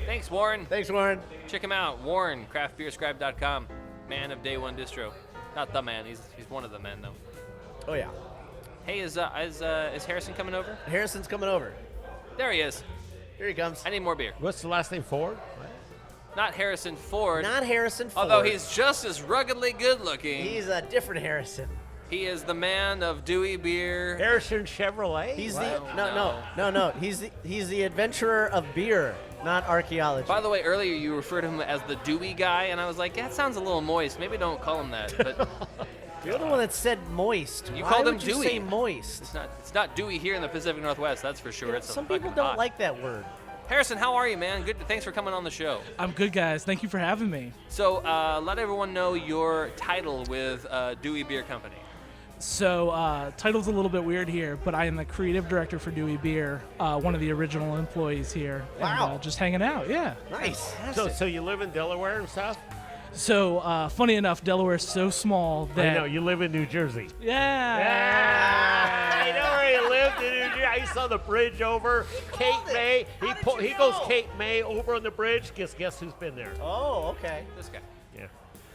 Thanks, Warren. Thanks, Warren. Check him out, Warren, craftbeerscribe.com. Man of Day One Distro. Not the man. He's one of the men, though. Oh, yeah. Hey, is Harrison coming over? Harrison's coming over. There he is. Here he comes. I need more beer. What's the last name? Ford? Not Harrison Ford. Not Harrison Ford. Although he's just as ruggedly good looking. He's a different Harrison. He is the man of Dewey beer. Harrison Chevrolet? He's no. He's the adventurer of beer, not archaeology. By the way, earlier you referred to him as the Dewey guy, and I was like, that sounds a little moist. Maybe don't call him that. But you're the one that said moist. You Why called him would you Dewey. say moist? It's not Dewey here in the Pacific Northwest. That's for sure. Yeah, It's some people don't like that word. Harrison, how are you, man? Good. Thanks for coming on the show. I'm good, guys. Thank you for having me. So, let everyone know your title with Dewey Beer Company. So, title's a little bit weird here, but I am the creative director for Dewey Beer, one of the original employees here. Wow. And, just hanging out, yeah. Nice. So you live in Delaware and stuff? So, funny enough, Delaware's so small that... I know, you live in New Jersey. Yeah. I know where you lived in New Jersey. I saw the bridge over. Cape May. He goes Cape May over on the bridge. Guess who's been there? Oh, okay. This guy. Yeah.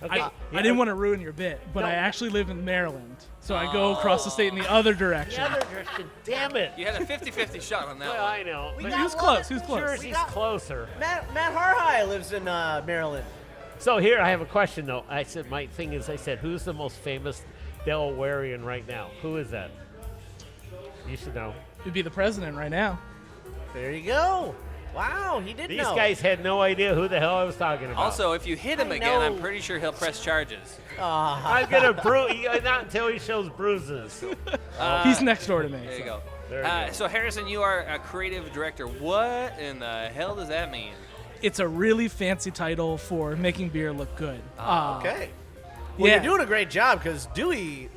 Okay. I didn't want to ruin your bit, but I actually live in Maryland, so I go across the state in the other direction. The other direction. Damn it. You had a 50-50 shot on that Well, one. I know. But he was close. He was close. Jersey's closer. Matt Harhigh lives in Maryland. So here I have a question though. I said who's the most famous Delawarean right now? Who is that? You should know. It'd be the president right now. There you go. Wow, he did These know. guys had no idea who the hell I was talking about. Also, if you hit him again, I'm pretty sure he'll press charges. I'm gonna not until he shows bruises. He's next door to me. There you so. go. So Harrison, you are a creative director. What in the hell does that mean? It's a really fancy title for making beer look good. Okay. Well, you're doing a great job because Dewey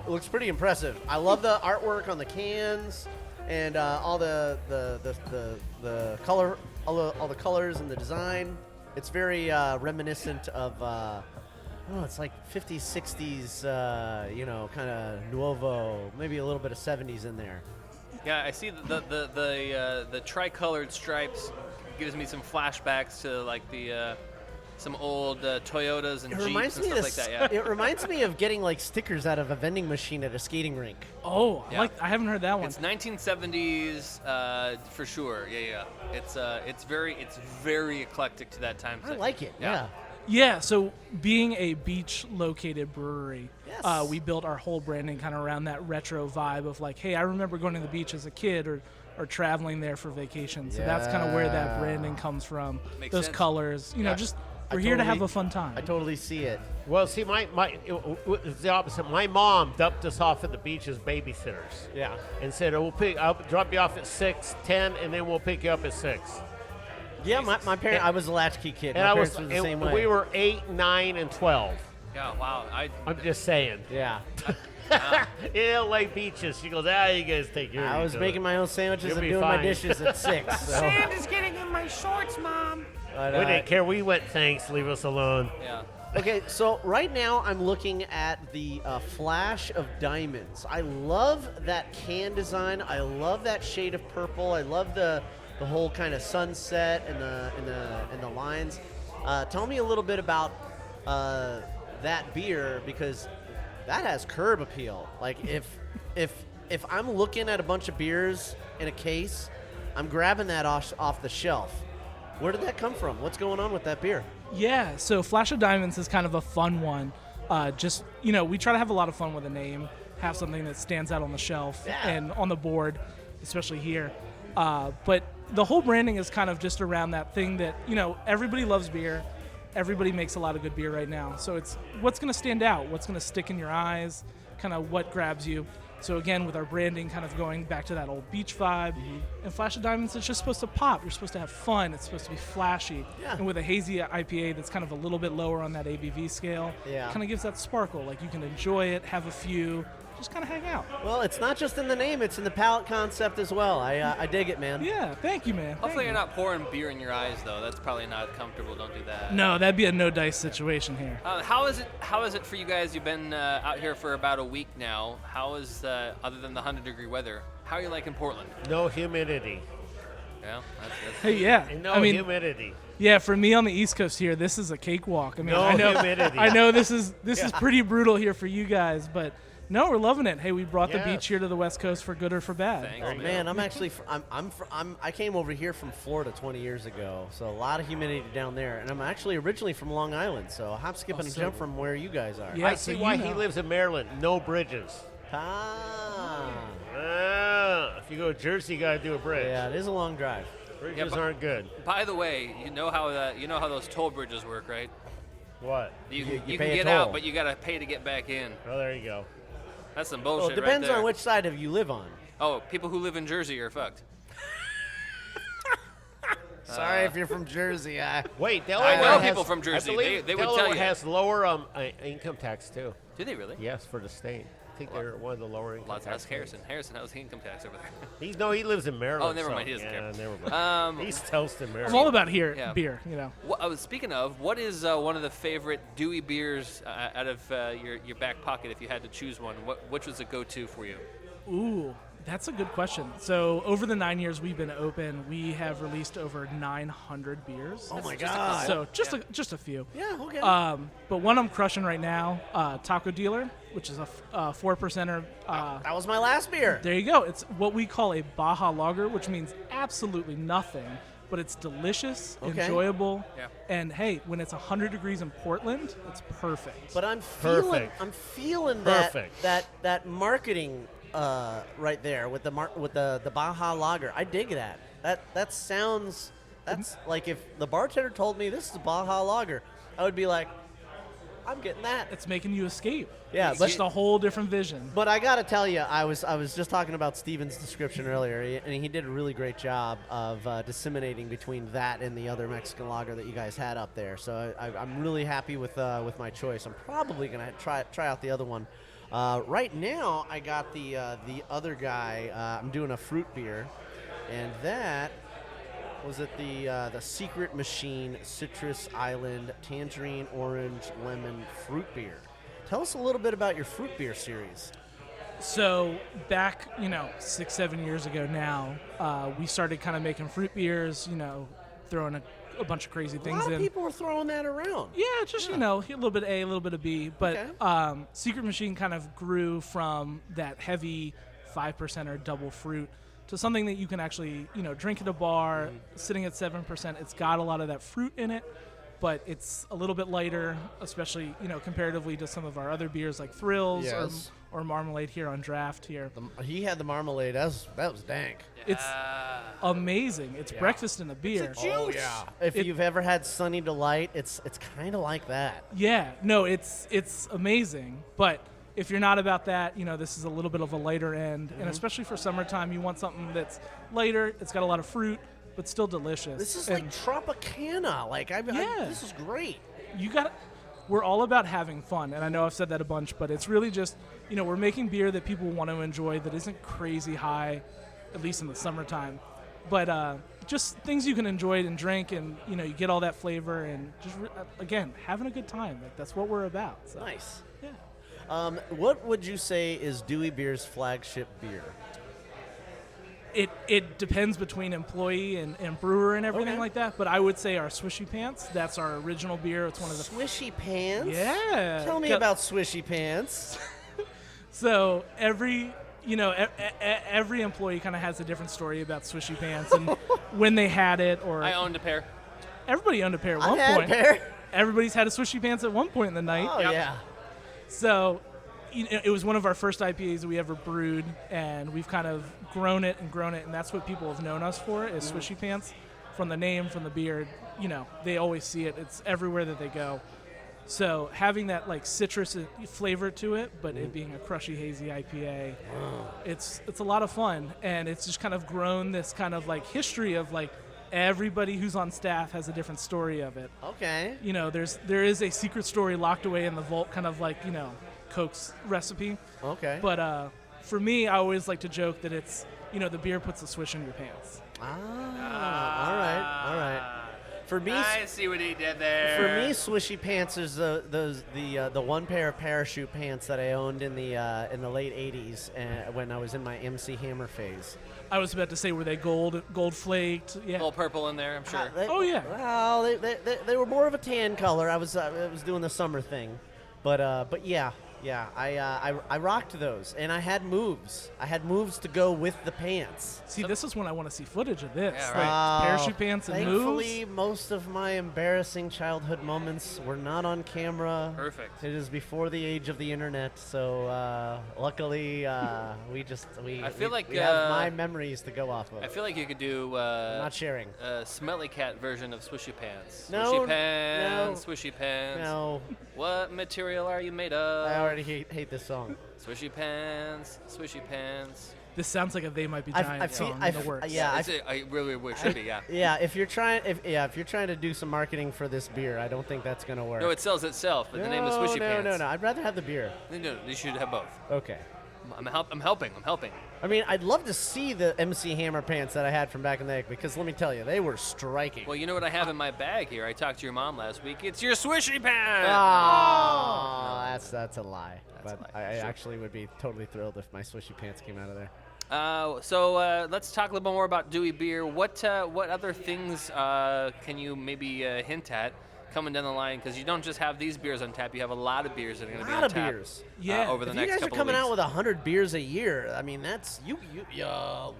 looks pretty impressive. I love the artwork on the cans and all the color, all the colors and the design. It's very reminiscent of it's like 50s, 60s, kind of nouveau, maybe a little bit of 70s in there. Yeah, I see the tricolored stripes. Gives me some flashbacks to like the some old Toyotas and Jeeps and stuff like that. Yeah. It reminds me of getting like stickers out of a vending machine at a skating rink. Oh, Yeah. I haven't heard that one. It's 1970s for sure. Yeah. It's very eclectic to that time. I like it. Yeah. Yeah, so being a beach-located brewery, Yes. we built our whole branding kind of around that retro vibe of like, hey, I remember going to the beach as a kid or traveling there for vacation. So that's kind of where that branding comes from. Makes Those sense. colors, just we're here to have a fun time. I totally see it. Well, see, it's the opposite. My mom dumped us off at the beach as babysitters. Yeah. And said, I'll drop you off at 6, 10, and then we'll pick you up at 6. Yeah, my parents. I was a latchkey kid. And My parents were the same way. we were 8, 9, and 12. Yeah, wow. I'm just saying. Yeah. LA beaches. She goes, you guys take your. I was making my own sandwiches You'll and be doing fine. my dishes at 6. So. Sand is getting in my shorts, Mom. But, We didn't care. We went, thanks, leave us alone. Yeah. Okay, so right now I'm looking at the Flash of Diamonds. I love that can design. I love that shade of purple. I love the whole kind of sunset and the lines. Tell me a little bit about that beer because that has curb appeal. Like if I'm looking at a bunch of beers in a case, I'm grabbing that off the shelf. Where did that come from? What's going on with that beer? Yeah, so Flash of Diamonds is kind of a fun one. We try to have a lot of fun with a name, have something that stands out on the shelf and on the board, especially here. But the whole branding is kind of just around that thing that, everybody loves beer. Everybody makes a lot of good beer right now. So it's what's going to stand out, what's going to stick in your eyes, kind of what grabs you. So again, with our branding kind of going back to that old beach vibe, and Flash of Diamonds, it's just supposed to pop. You're supposed to have fun. It's supposed to be flashy. Yeah. And with a hazy IPA that's kind of a little bit lower on that ABV scale, kind of gives that sparkle. Like you can enjoy it, have a few, just kind of hang out. Well, it's not just in the name; it's in the palate concept as well. I dig it, man. Yeah, thank you, man. Hopefully you're not pouring beer in your eyes, though. That's probably not comfortable. Don't do that. No, that'd be a no dice situation here. How is it for you guys? You've been out here for about a week now. How is, other than the 100-degree weather, How are you liking Portland? No humidity. Yeah. Hey, yeah. No humidity. Yeah, for me on the East Coast here, this is a cakewalk. I mean, no I know, humidity. I know this is pretty brutal here for you guys, but no, we're loving it. Hey, we brought the beach here to the West Coast for good or for bad. Oh man, I'm actually I came over here from Florida 20 years ago, so a lot of humidity down there, and I'm actually originally from Long Island, so hop, skip, and jump from where you guys are. Yeah, I see why he lives in Maryland. No bridges. If you go to Jersey, you got to do a bridge. Yeah, it is a long drive. Bridges aren't good. By the way, you know how those toll bridges work, right? What? You can get out, but you got to pay to get back in. Oh, there you go. That's some bullshit. Well, it depends right there. on which side of you live on. Oh, people who live in Jersey are fucked. Sorry if you're from Jersey. Wait, I know people from Jersey. They would tell you. has lower income tax too. Do they really? Yes, for the state. I think they're one of the lower income tax. That's Harrison. Harrison has income tax over there. He lives in Maryland. Oh, never mind. He doesn't care. Never mind. He's Telston, Maryland. I'm all about beer, you know. Speaking of, what is one of the favorite Dewey beers out of your back pocket if you had to choose one? Which was a go-to for you? Ooh, that's a good question. So over the 9 years we've been open, we have released over 900 beers. Oh my God! So just a few. Yeah, okay. But one I'm crushing right now, Taco Dealer, which is a 4%er. That was my last beer. There you go. It's what we call a Baja Lager, which means absolutely nothing, but it's delicious, enjoyable, and hey, when it's 100 degrees in Portland, it's perfect. But I'm feeling that marketing right there with the Baja Lager. I dig that. That sounds. That's like if the bartender told me this is Baja Lager, I would be like, I'm getting that. It's making you escape. Yeah, it's just a whole different vision. But I gotta tell you, I was just talking about Steven's description earlier, and he did a really great job of disseminating between that and the other Mexican lager that you guys had up there. So I'm really happy with my choice. I'm probably gonna try out the other one. Right now, I got the other guy. I'm doing a fruit beer, and that was it the Secret Machine Citrus Island Tangerine Orange Lemon Fruit Beer. Tell us a little bit about your fruit beer series. So back, 6-7 years ago now, we started kind of making fruit beers, throwing a bunch of crazy things in. A lot of people were throwing that around. Yeah, just, a little bit of A, a little bit of B. But Secret Machine kind of grew from that heavy 5% or double fruit to something that you can actually, drink at a bar, sitting at 7%. It's got a lot of that fruit in it, but it's a little bit lighter, especially, comparatively to some of our other beers like Thrills or Marmalade here on draft here. He had the Marmalade. That was dank. It's amazing. It's breakfast in a beer. It's a juice. Oh, yeah. If you've ever had Sunny Delight, it's kind of like that. Yeah. No, it's amazing, but if you're not about that, this is a little bit of a lighter end, and especially for summertime, you want something that's lighter. It's got a lot of fruit, but still delicious. This is like Tropicana. This is great. We're all about having fun, and I know I've said that a bunch, but it's really just, we're making beer that people want to enjoy that isn't crazy high, at least in the summertime, but just things you can enjoy and drink, and you get all that flavor, and just again having a good time. Like that's what we're about. So. Nice. Yeah. What would you say is Dewey Beer's flagship beer? It depends between employee and brewer and everything like that, but I would say our Swishy Pants. That's our original beer. It's one of the Swishy Pants. Yeah. Tell me about Swishy Pants. So every employee kind of has a different story about Swishy Pants and when they had it. Or I owned a pair. Everybody owned a pair at one point. Had a pair. Everybody's had a Swishy Pants at one point in the night. Oh yeah. So it was one of our first IPAs that we ever brewed, and we've kind of grown it, and that's what people have known us for is Swishy Pants. From the name, from the beer, they always see it. It's everywhere that they go. So having that like citrus flavor to it, but it being a crushy, hazy IPA, it's a lot of fun, and it's just kind of grown this kind of like history of like everybody who's on staff has a different story of it. Okay. There is a secret story locked away in the vault, kind of like, Coke's recipe. Okay. But for me, I always like to joke that it's, the beer puts a swish in your pants. All right. For me, I see what he did there. For me, Swishy Pants is the one pair of parachute pants that I owned in the late '80s when I was in my MC Hammer phase. I was about to say, were they gold flaked? Yeah. A little purple in there, I'm sure. Oh yeah. Well, they were more of a tan color. I was doing the summer thing, but yeah. Yeah, I rocked those, and I had moves. I had moves to go with the pants. See, this is when I want to see footage of this. Yeah, Like parachute pants and thankfully, moves. most of my embarrassing childhood moments were not on camera. Perfect. It is before the age of the internet, so luckily we have my memories to go off of. I feel like you could do I'm not sharing. A smelly cat version of Swishy Pants. No, Swishy Pants, no. Swishy Pants. No. What material are you made of? I already hate this song. Swishy Pants, Swishy Pants. This sounds like a They Might Be Giants song in the works. I really wish it be, yeah. Yeah, if you're trying to do some marketing for this beer, I don't think that's gonna work. No, it sells itself, but the name is Swishy Pants. No, I'd rather have the beer. No, you should have both. Okay. I'm helping. I mean, I'd love to see the MC Hammer pants that I had from back in the day, because let me tell you, they were striking. Well, you know what I have in my bag here? I talked to your mom last week. It's your Swishy Pants! Oh, that's a lie. That's but a lie. I Sure. actually would be totally thrilled if my Swishy Pants came out of there. So let's talk a little bit more about Dewey beer. What other things can you maybe hint at coming down the line? Because you don't just have these beers on tap; you have a lot of beers that are going to be on tap. Over the if next you guys are couple coming of out weeks. with 100 beers a year, I mean that's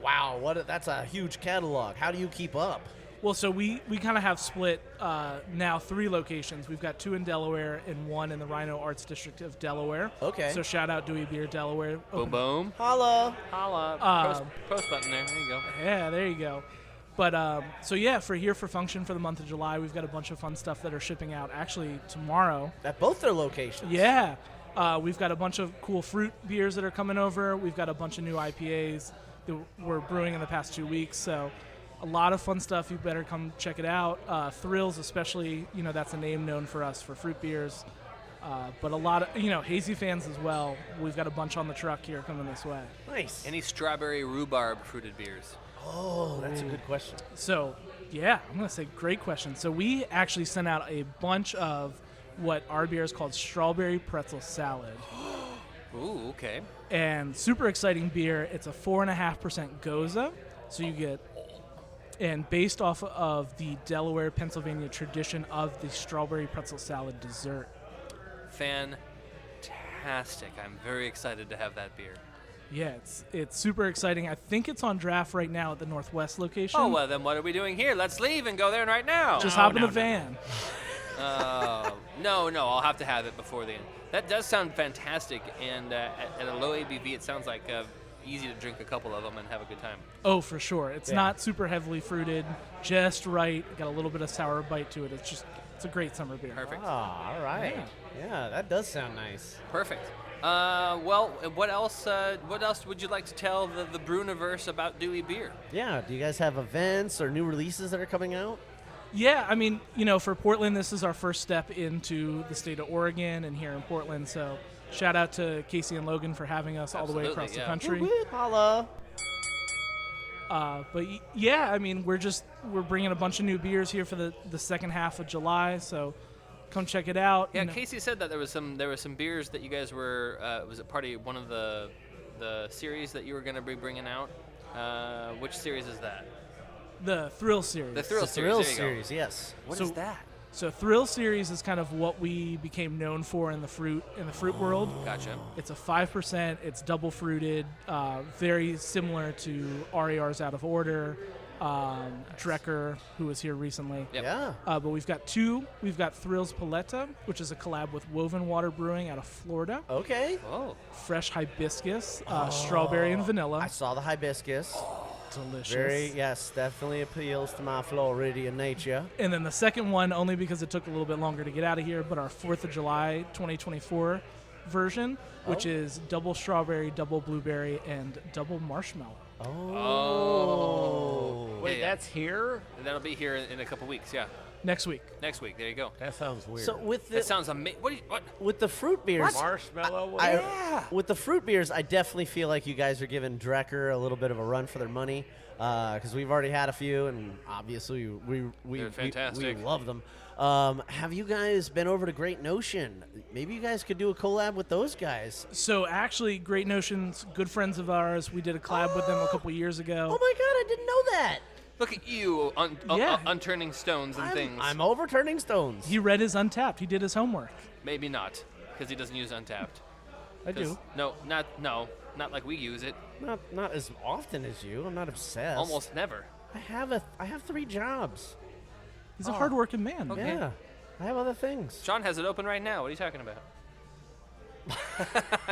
wow, that's a huge catalog. How do you keep up? Well, so we kind of have split now 3 locations. We've got 2 in Delaware and 1 in the Rhino Arts District of Delaware. Okay. So shout out Dewey Beer Delaware. Boom, boom. Holla. Post button there. There you go. Yeah, there you go. But so yeah, for Function for the month of July, we've got a bunch of fun stuff that are shipping out actually tomorrow. At both their locations. Yeah. We've got a bunch of cool fruit beers that are coming over. We've got a bunch of new IPAs that we're brewing in the past 2 weeks. So a lot of fun stuff. You better come check it out. Thrills, especially, that's a name known for us for fruit beers. But a lot of, hazy fans as well. We've got a bunch on the truck here coming this way. Nice. Any strawberry rhubarb fruited beers? Oh, that's a good question. So, yeah, I'm going to say great question. So we actually sent out a bunch of what our beer is called strawberry pretzel salad. Ooh, okay. And super exciting beer. It's a 4.5% Goza. So you get, and based off of the Delaware, Pennsylvania tradition of the strawberry pretzel salad dessert. Fantastic. I'm very excited to have that beer. Yeah, it's super exciting. I think it's on draft right now at the Northwest location. Oh, well, then what are we doing here? Let's leave and go there right now. Just hop in the van. No, I'll have to have it before the end. That does sound fantastic, and at a low ABV, it sounds like easy to drink a couple of them and have a good time. Oh, for sure. It's not super heavily fruited, just right. Got a little bit of sour bite to it. It's a great summer beer. Perfect. Oh, all right. Yeah, that does sound nice. Perfect. Well, what else would you like to tell the Brewniverse about Dewey beer? Yeah, do you guys have events or new releases that are coming out? Yeah, I mean, for Portland, this is our first step into the state of Oregon and here in Portland. So shout out to Casey and Logan for having us all the way across the country. Holla. But yeah, I mean, we're bringing a bunch of new beers here for the second half of July. So come check it out. Yeah, Casey said that there was some beers that you guys were was it part of one of the series that you were going to be bringing out? Which series is that? The Thrill series. The Thrill series. Yes. What is that? So Thrill series is kind of what we became known for in the fruit world. Gotcha. It's a 5%. It's double fruited, very similar to RAR's Out of Order, Drecker, who was here recently. Yep. Yeah. But we've got 2. We've got Thrills Paletta, which is a collab with Woven Water Brewing out of Florida. Okay. Oh. Fresh hibiscus, strawberry and vanilla. I saw the hibiscus. Delicious. Yes, definitely appeals to my Floridian nature. And then the second one, only because it took a little bit longer to get out of here, but our 4th of July 2024 version, which is double strawberry, double blueberry, and double marshmallow. Oh. Wait, that's here? And that'll be here in a couple weeks, yeah. Next week. Next week, there you go. That sounds weird. So with the That sounds amazing. What? with the fruit beers, Marshmallow? with the fruit beers, I definitely feel like you guys are giving Drecker a little bit of a run for their money because we've already had a few, and obviously They're fantastic. we love them. Have you guys been over to Great Notion? Maybe you guys could do a collab with those guys. So actually, Great Notion's good friends of ours. We did a collab with them a couple years ago. Oh my God, I didn't know that. Look at you unturning stones and things. I'm overturning stones. He read his Untapped. He did his homework. Maybe not, because he doesn't use Untapped. I do. No, not like we use it. Not as often as you. I'm not obsessed. Almost never. I have 3 jobs. He's a hardworking man. Okay. Yeah, I have other things. John has it open right now. What are you talking about?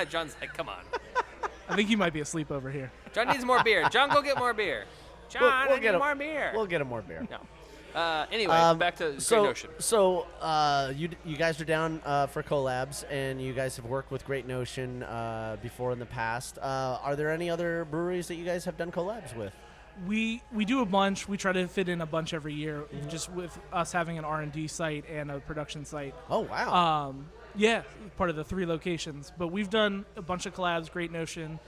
John's like, come on. I think he might be asleep over here. John needs more beer. John, go get more beer. John, I need more beer. We'll get him more beer. No. Anyway, back to Great Notion. So you guys are down for collabs, and you guys have worked with Great Notion before in the past. Are there any other breweries that you guys have done collabs with? We do a bunch. We try to fit in a bunch every year, just with us having an R&D site and a production site. Oh, wow. Yeah, part of the 3 locations. But we've done a bunch of collabs, Great Notion,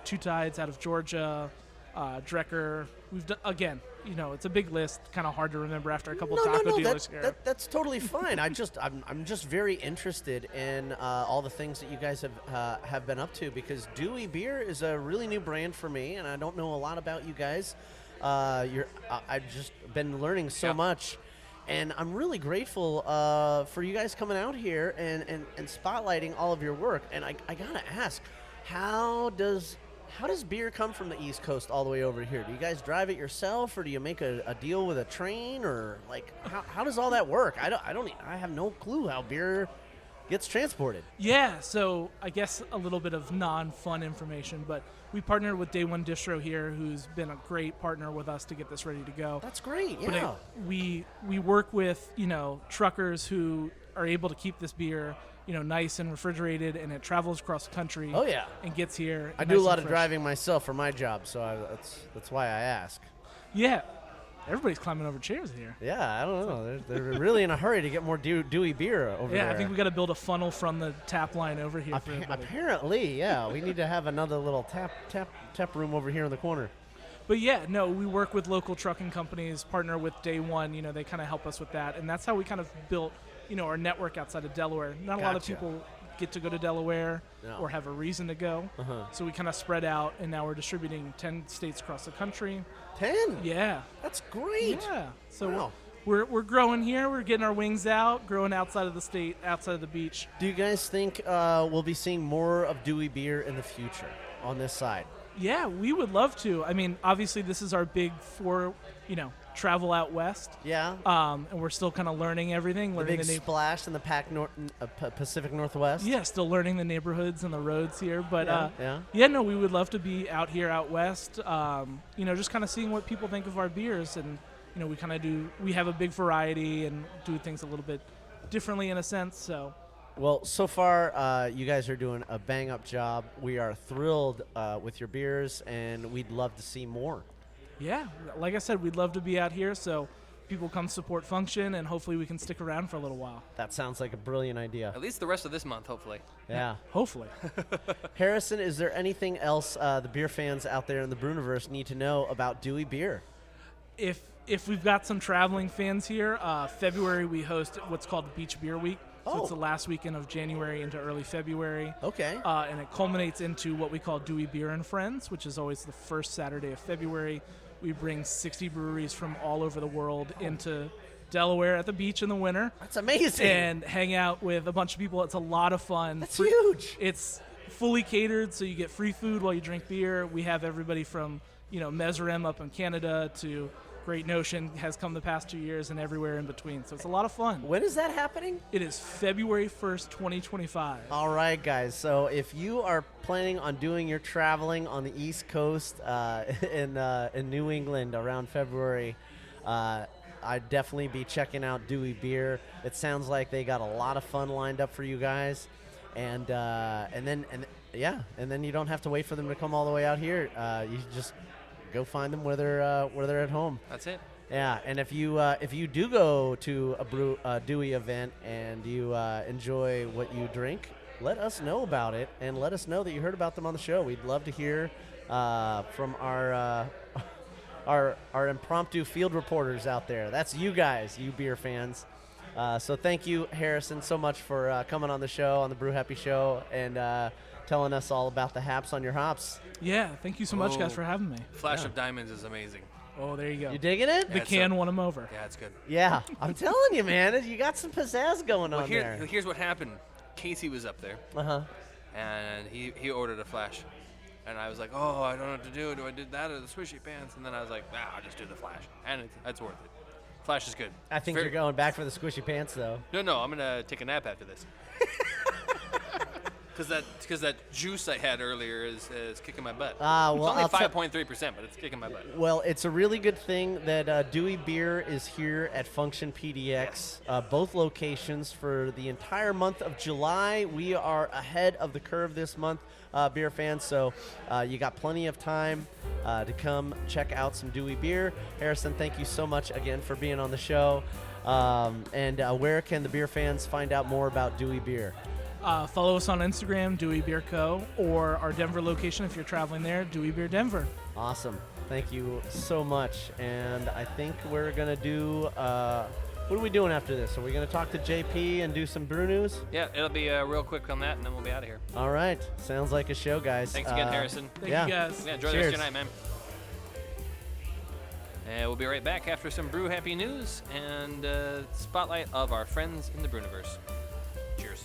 Two Tides out of Georgia, Drecker. We've done, again, it's a big list, kind of hard to remember after a couple taco dealers here. That's totally fine. I'm just very interested in all the things that you guys have been up to, because Dewey Beer is a really new brand for me, and I don't know a lot about you guys. I've just been learning so much, and I'm really grateful for you guys coming out here and spotlighting all of your work. And I gotta ask, how does beer come from the East Coast all the way over here? Do you guys drive it yourself, or do you make a deal with a train, or like how does all that work? I have no clue how beer gets transported. Yeah, so I guess a little bit of non-fun information, but we partnered with Day One Distro here, who's been a great partner with us to get this ready to go. That's great. But Yeah. we work with truckers who are able to keep this beer nice and refrigerated, and it travels across the country. Oh yeah, and gets here. I do a lot of driving myself for my job, so that's why I ask. Yeah, everybody's climbing over chairs here. Yeah, I don't know. They're really in a hurry to get more Dewey beer over there. Yeah, I think we got to build a funnel from the tap line over here. For apparently, yeah, we need to have another little tap room over here in the corner. But yeah, no, we work with local trucking companies, partner with Day One. They kind of help us with that, and that's how we kind of built our network outside of Delaware. Not a lot of people get to go to Delaware or have a reason to go. So we kind of spread out, and now we're distributing 10 states across the country. 10? Yeah. That's great. Yeah. So we're growing here. We're getting our wings out, growing outside of the state, outside of the beach. Do you guys think we'll be seeing more of Dewey beer in the future on this side? Yeah, we would love to. I mean, obviously this is our big travel out west. Yeah. And we're still kind of learning everything. The big splash in the Pacific Northwest. Yeah, still learning the neighborhoods and the roads here. But no, we would love to be out here out west. Just kind of seeing what people think of our beers, and we have a big variety and do things a little bit differently in a sense. So. Well, so far, you guys are doing a bang-up job. We are thrilled with your beers, and we'd love to see more. Yeah, like I said, we'd love to be out here, so people come support Function, and hopefully we can stick around for a little while. That sounds like a brilliant idea. At least the rest of this month, hopefully. Yeah. Hopefully. Harrison, is there anything else the beer fans out there in the Breuniverse need to know about Dewey Beer? If we've got some traveling fans here, February we host what's called Beach Beer Week. So it's the last weekend of January into early February. Okay. And it culminates into what we call Dewey Beer and Friends, which is always the first Saturday of February. We bring 60 breweries from all over the world into Delaware at the beach in the winter. That's amazing. And hang out with a bunch of people. It's a lot of fun. That's huge. It's fully catered, so you get free food while you drink beer. We have everybody from, Mesrem up in Canada to Great Notion has come the past 2 years, and everywhere in between. So it's a lot of fun. When is that happening? It is February 1st, 2025. All right, guys. So if you are planning on doing your traveling on the East Coast in New England around February, I'd definitely be checking out Dewey Beer. It sounds like they got a lot of fun lined up for you guys, and then you don't have to wait for them to come all the way out here. You just go find them where they're at home. That's it. Yeah, and if you do go to a Dewey event and you enjoy what you drink, let us know about it and let us know that you heard about them on the show. We'd love to hear from our impromptu field reporters out there. That's you guys, you beer fans. So thank you, Harrison, so much for coming on the show, on the Brew Happy Show, and telling us all about the haps on your hops. Yeah, thank you so much, guys, for having me. Flash of Diamonds is amazing. Oh, there you go. You digging it? The can won him over. Yeah, it's good. Yeah, I'm telling you, man. You got some pizzazz going on there. Here's what happened. Casey was up there. And he ordered a Flash. And I was like, oh, I don't know what to do. Do I do that or the swishy pants? And then I was like, I'll just do the Flash. And it's worth it. Flash is good. I think you're going back for the squishy pants, though. No, I'm going to take a nap after this. Because that juice I had earlier is kicking my butt. Well, it's only 5.3%, but it's kicking my butt. Well, it's a really good thing that Dewey Beer is here at Function PDX, both locations for the entire month of July. We are ahead of the curve this month, beer fans, so you got plenty of time to come check out some Dewey Beer. Harrison, thank you so much again for being on the show. And where can the beer fans find out more about Dewey Beer? Follow us on Instagram, Dewey Beer Co., or our Denver location if you're traveling there, Dewey Beer Denver. Awesome. Thank you so much. And I think we're going to do what are we doing after this? Are we going to talk to JP and do some brew news? Yeah, it'll be real quick on that, and then we'll be out of here. All right. Sounds like a show, guys. Thanks again, Harrison. Thank you, guys. Yeah, enjoy the rest of your night, man. And we'll be right back after some Brew Happy news and spotlight of our friends in the Brewniverse. Cheers.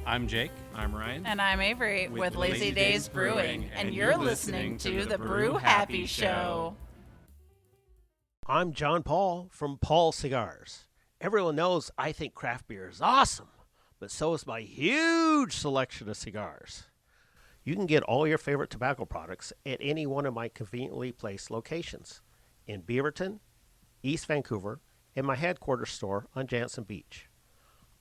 I'm Jake. I'm Ryan. And I'm Avery with Lazy Days Brewing, and you're listening to the Brew Happy Show. I'm John Paul from Paul Cigars. Everyone knows I think craft beer is awesome, but so is my huge selection of cigars. You can get all your favorite tobacco products at any one of my conveniently placed locations in Beaverton, East Vancouver, and my headquarters store on Jansen Beach.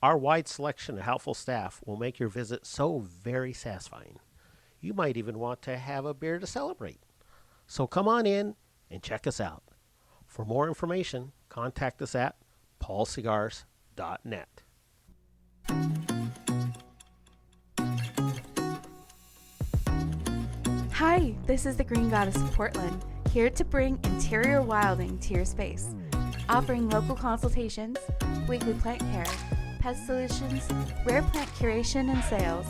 Our wide selection and helpful staff will make your visit so very satisfying. You might even want to have a beer to celebrate. So come on in and check us out. For more information, contact us at paulcigars.net. Hi, this is the Green Goddess of Portland, here to bring interior wilding to your space. Offering local consultations, weekly plant care, pest solutions, rare plant curation and sales.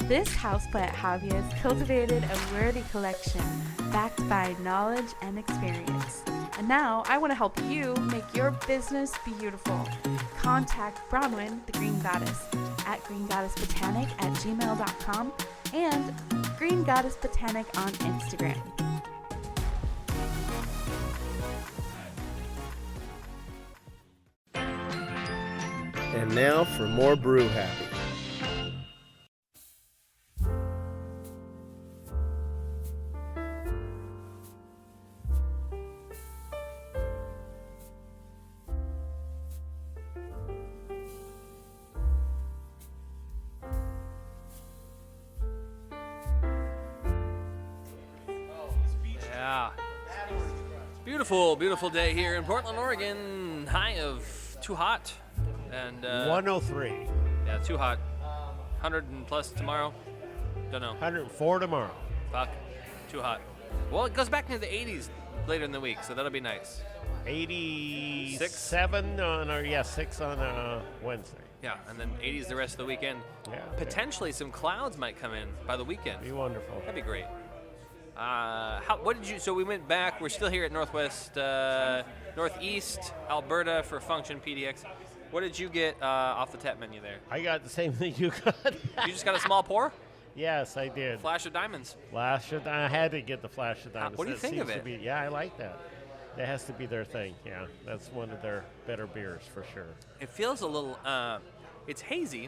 This houseplant hobby has cultivated a worthy collection backed by knowledge and experience. And now I want to help you make your business beautiful. Contact Bronwyn, the Green Goddess, at greengoddessbotanic@gmail.com and Green Goddess Botanic on Instagram. And now for more Brew Happy. Yeah. Beautiful, beautiful day here in Portland, Oregon. High of too hot. And 103. Yeah, too hot. 100 and plus tomorrow. Don't know. 104 tomorrow. Fuck. Too hot. Well, it goes back into the 80s later in the week, so that'll be nice. 87 on 6 on Wednesday. Yeah, and then 80s the rest of the weekend. Yeah. Potentially some clouds might come in by the weekend. Be wonderful. That'd be great. So we went back. We're still here at Northeast Alberta for Function PDX. What did you get off the tap menu there? I got the same thing you got. You just got a small pour? Yes, I did. Flash of Diamonds. I had to get the Flash of Diamonds. What do you think of it? I like that. That has to be their thing. Yeah, that's one of their better beers for sure. It feels a little, it's hazy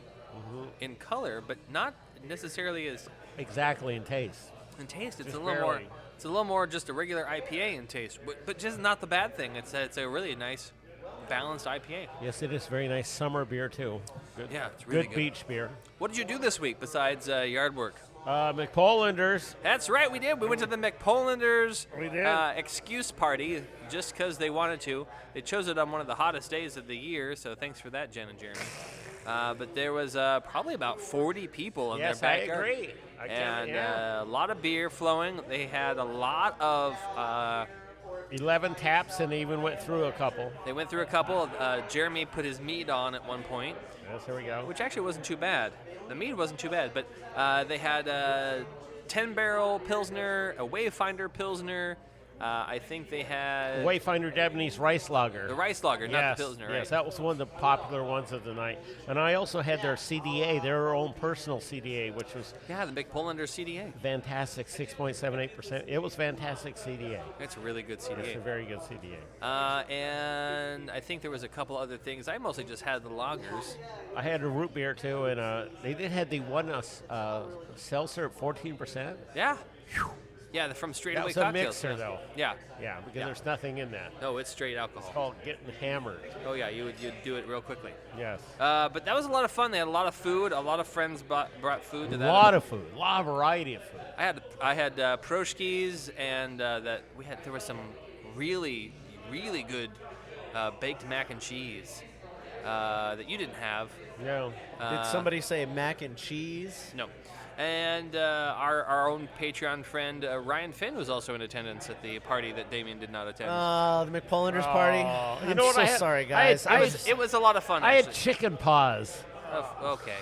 in color, but not necessarily as... Exactly in taste. In taste, it's Just a little barely. more. It's a little more just a regular IPA in taste, but just not the bad thing. It's a really nice, balanced IPA. Yes, it is very nice summer beer too. Good, Yeah, it's really good. beach beer. What did you do this week besides yard work? McPolanders. That's right, we did. We went to the McPolanders We did. excuse party just because they wanted to. They chose it on one of the hottest days of the year, so thanks for that, Jen and Jeremy. But there was probably about 40 people in Yes, their I backyard. agree. And yeah. a lot of beer flowing. They had a lot of 11 taps, and they even went through a couple. They went through a couple. Jeremy put his mead on at one point. Yes, here we go. Which actually wasn't too bad. The mead wasn't too bad, but they had a 10-barrel Pilsner, a Wayfinder Pilsner. I think they had... Wayfinder Japanese Rice Lager. The Rice Lager, not the Pilsner, right? Yes, that was one of the popular ones of the night. And I also had their CDA, their own personal CDA, which was... Yeah, the McPolander CDA. Fantastic, 6.78%. It was fantastic CDA. It's a really good CDA. It's a very good CDA. And I think there was a couple other things. I mostly just had the lagers. I had a root beer, too, and they did have the one seltzer at 14%. Yeah. Yeah, they're from Straight That Away was a Cocktails. mixer, though. Yeah. Yeah, because there's nothing in that. No, it's straight alcohol. It's called getting hammered. Oh, yeah, you'd do it real quickly. Yes. But that was a lot of fun. They had a lot of food. A lot of friends brought food to that. A lot of food. A lot of variety of food. I had Proshkis, and there was some really, really good baked mac and cheese that you didn't have. No. Did somebody say mac and cheese? No. And our own Patreon friend Ryan Finn was also in attendance at the party that Damien did not attend. The McPolanders party. You know what? I'm I so had- sorry, guys. It was a lot of fun. I had actually. chicken paws. Okay.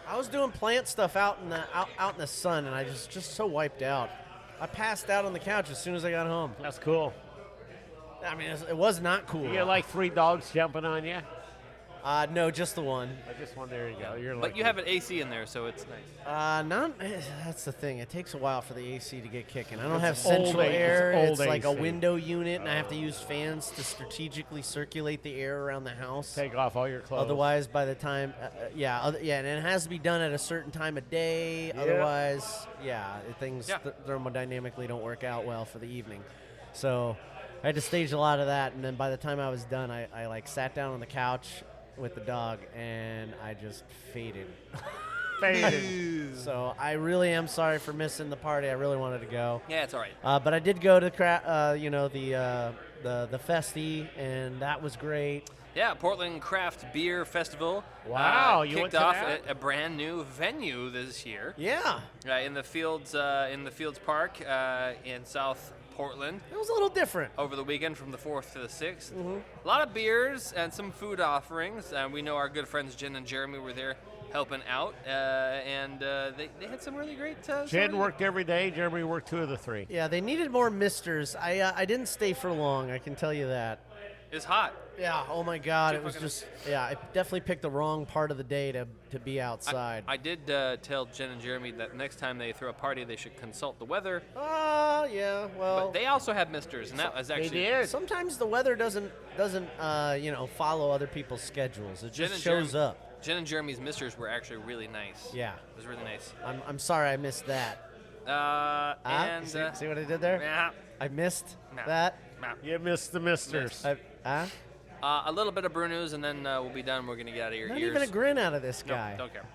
I was doing plant stuff out in the sun, and I just so wiped out. I passed out on the couch as soon as I got home. That's cool. I mean, it was not cool. You get like 3 dogs jumping on you? No, just the one. Just one. There you go. You're But you have an AC in there, so it's nice. That's the thing. It takes a while for the AC to get kicking. I don't It's have old central A- air. it's It's old like a AC. window unit, and I have to use fans to strategically circulate the air around the house. Take off all your clothes. Otherwise, by the time, and it has to be done at a certain time of day. Yeah. Otherwise, things thermodynamically don't work out well for the evening. So I had to stage a lot of that, and then by the time I was done, I like sat down on the couch with the dog, and I just faded. So I really am sorry for missing the party. I really wanted to go. Yeah, it's all right. But I did go to the Festi, and that was great. Yeah, Portland Craft Beer Festival. Wow, you kicked went to off that? at a brand new venue this year. Yeah. In the Fields Park in South Portland. It was a little different. Over the weekend from the 4th to the 6th. A lot of beers and some food offerings. We know our good friends Jen and Jeremy were there helping out, and they had some really great Jen worked every day. Jeremy worked 2 of the 3. Yeah, they needed more misters. I didn't stay for long, I can tell you that. It's hot. Yeah, oh my God, it was just, I definitely picked the wrong part of the day to be outside. I did tell Jen and Jeremy that next time they throw a party, they should consult the weather. Yeah, well. But they also have misters, and that was actually... Sometimes the weather doesn't follow other people's schedules. It just shows up. Jen and Jeremy's misters were actually really nice. Yeah. It was really nice. I'm sorry I missed that. See what I did there? Yeah. I missed that. You missed the misters. A little bit of brew news, and then we'll be done. We're going to get out of your Not ears. even a grin out of this guy. No, don't care.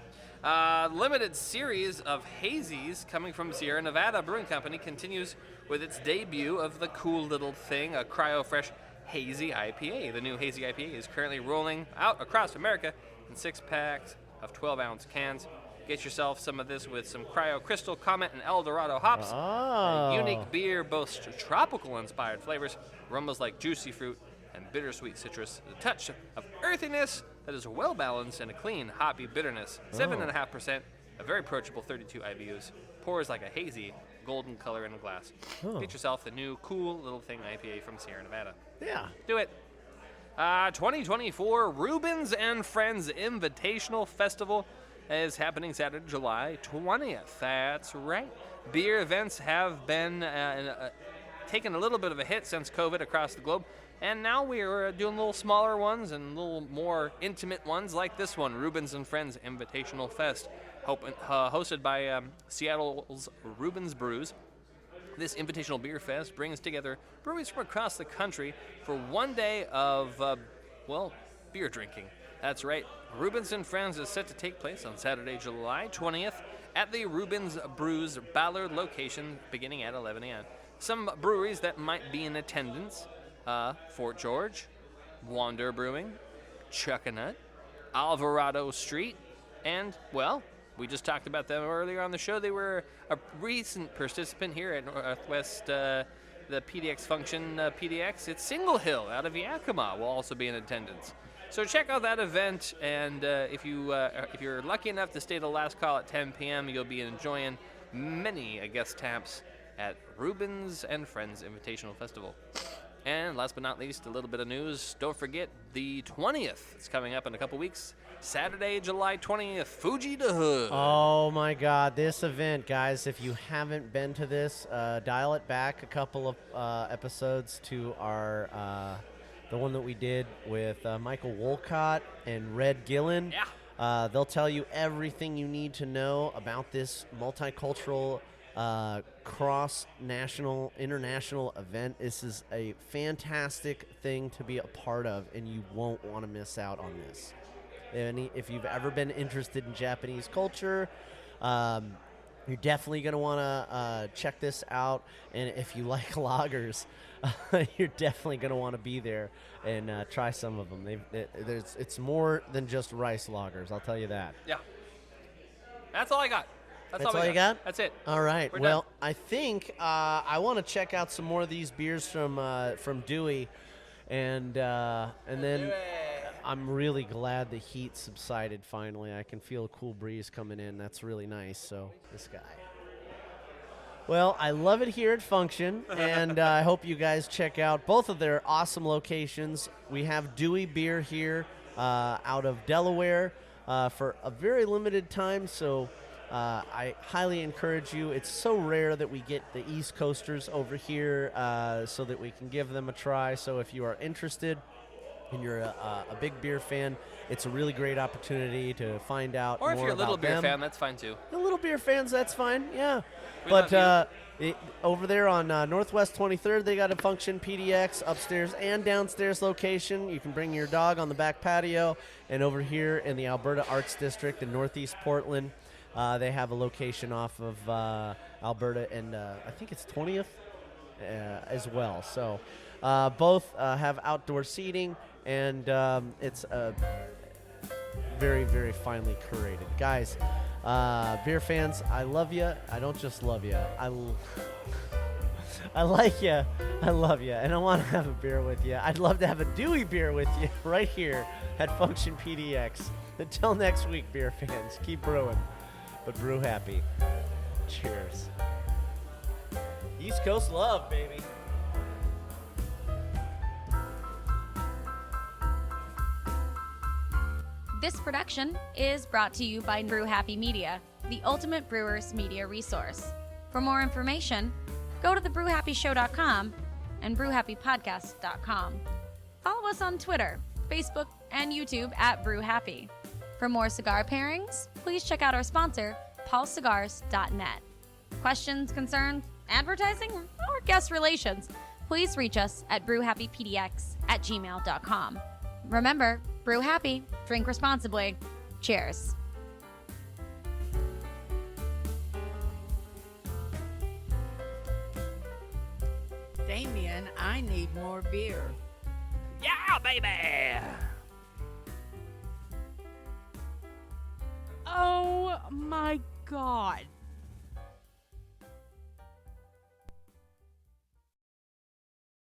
Limited series of hazies coming from Sierra Nevada Brewing Company continues with its debut of the cool little thing, a cryo-fresh hazy IPA. The new hazy IPA is currently rolling out across America in 6-packs of 12-ounce cans. Get yourself some of this with some Cryo Crystal, Comet, and El Dorado hops. A unique beer boasts tropical-inspired flavors, aromas like juicy fruit and bittersweet citrus, a touch of earthiness that is well-balanced, and a clean, hoppy bitterness. 7.5%, a very approachable 32 IBUs. Pours like a hazy, golden color in a glass. Get yourself the new cool little thing IPA from Sierra Nevada. Yeah. Do it. 2024 Rubens and Friends Invitational Festival is happening Saturday, July 20th. That's right. Beer events have been taking a little bit of a hit since COVID across the globe, and now we're doing little smaller ones and little more intimate ones like this one, Rubens and Friends Invitational Fest, hosted by Seattle's Rubens Brews. This Invitational Beer Fest brings together breweries from across the country for one day of, beer drinking. That's right. Rubens and Friends is set to take place on Saturday, July 20th at the Rubens Brews Ballard location beginning at 11 a.m. Some breweries that might be in attendance, Fort George, Wander Brewing, Chuckanut, Alvarado Street, and, we just talked about them earlier on the show. They were a recent participant here at Northwest, the PDX function, PDX. It's Single Hill out of Yakima will also be in attendance. So check out that event, and if you're lucky enough to stay the last call at 10 p.m., you'll be enjoying many guest taps at Rubens and Friends Invitational Festival. And last but not least, a little bit of news. Don't forget the 20th. It's coming up in a couple weeks. Saturday, July 20th, Fuji the Hood. Oh, my God. This event, guys, if you haven't been to this, dial it back a couple of episodes to our the one that we did with Michael Wolcott and Red Gillen. Yeah. They'll tell you everything you need to know about this multicultural cross-national, international event. This is a fantastic thing to be a part of, and you won't want to miss out on this. And if you've ever been interested in Japanese culture, you're definitely going to want to check this out. And if you like lagers, you're definitely going to want to be there and try some of them. It's more than just rice lagers, I'll tell you that. Yeah. That's all I got. That's all you got? That's it. All right. We're Well, done. I think I want to check out some more of these beers from Dewey, and then I'm really glad the heat subsided finally. I can feel a cool breeze coming in. That's really nice. So this guy. Well, I love it here at Function, and I hope you guys check out both of their awesome locations. We have Dewey Beer here out of Delaware for a very limited time, so I highly encourage you. It's so rare that we get the East Coasters over here so that we can give them a try. So if you are interested and you're a big beer fan, it's a really great opportunity to find out more about them. Or if you're a little beer fan, that's fine too. The little beer fans, that's fine, yeah. We But over there on Northwest 23rd, they got a Function PDX upstairs and downstairs location. You can bring your dog on the back patio. And over here in the Alberta Arts District in Northeast Portland, they have a location off of Alberta and I think it's 20th as well. So both have outdoor seating, and it's very, very finely curated. Guys, beer fans, I love you. I don't just love you. I like you. I love you. And I want to have a beer with you. I'd love to have a Dewey beer with you right here at Function PDX. Until next week, beer fans, keep brewing, but brew happy. Cheers. East Coast love, baby. This production is brought to you by Brew Happy Media, the ultimate brewers media resource. For more information, go to thebrewhappyshow.com and brewhappypodcast.com. Follow us on Twitter, Facebook, and YouTube at Brew Happy. For more cigar pairings, please check out our sponsor, paulcigars.net. Questions, concerns, advertising, or guest relations, please reach us at brewhappypdx@gmail.com. Remember, brew happy, drink responsibly. Cheers. Damien, I need more beer. Yeah, baby! Oh my God.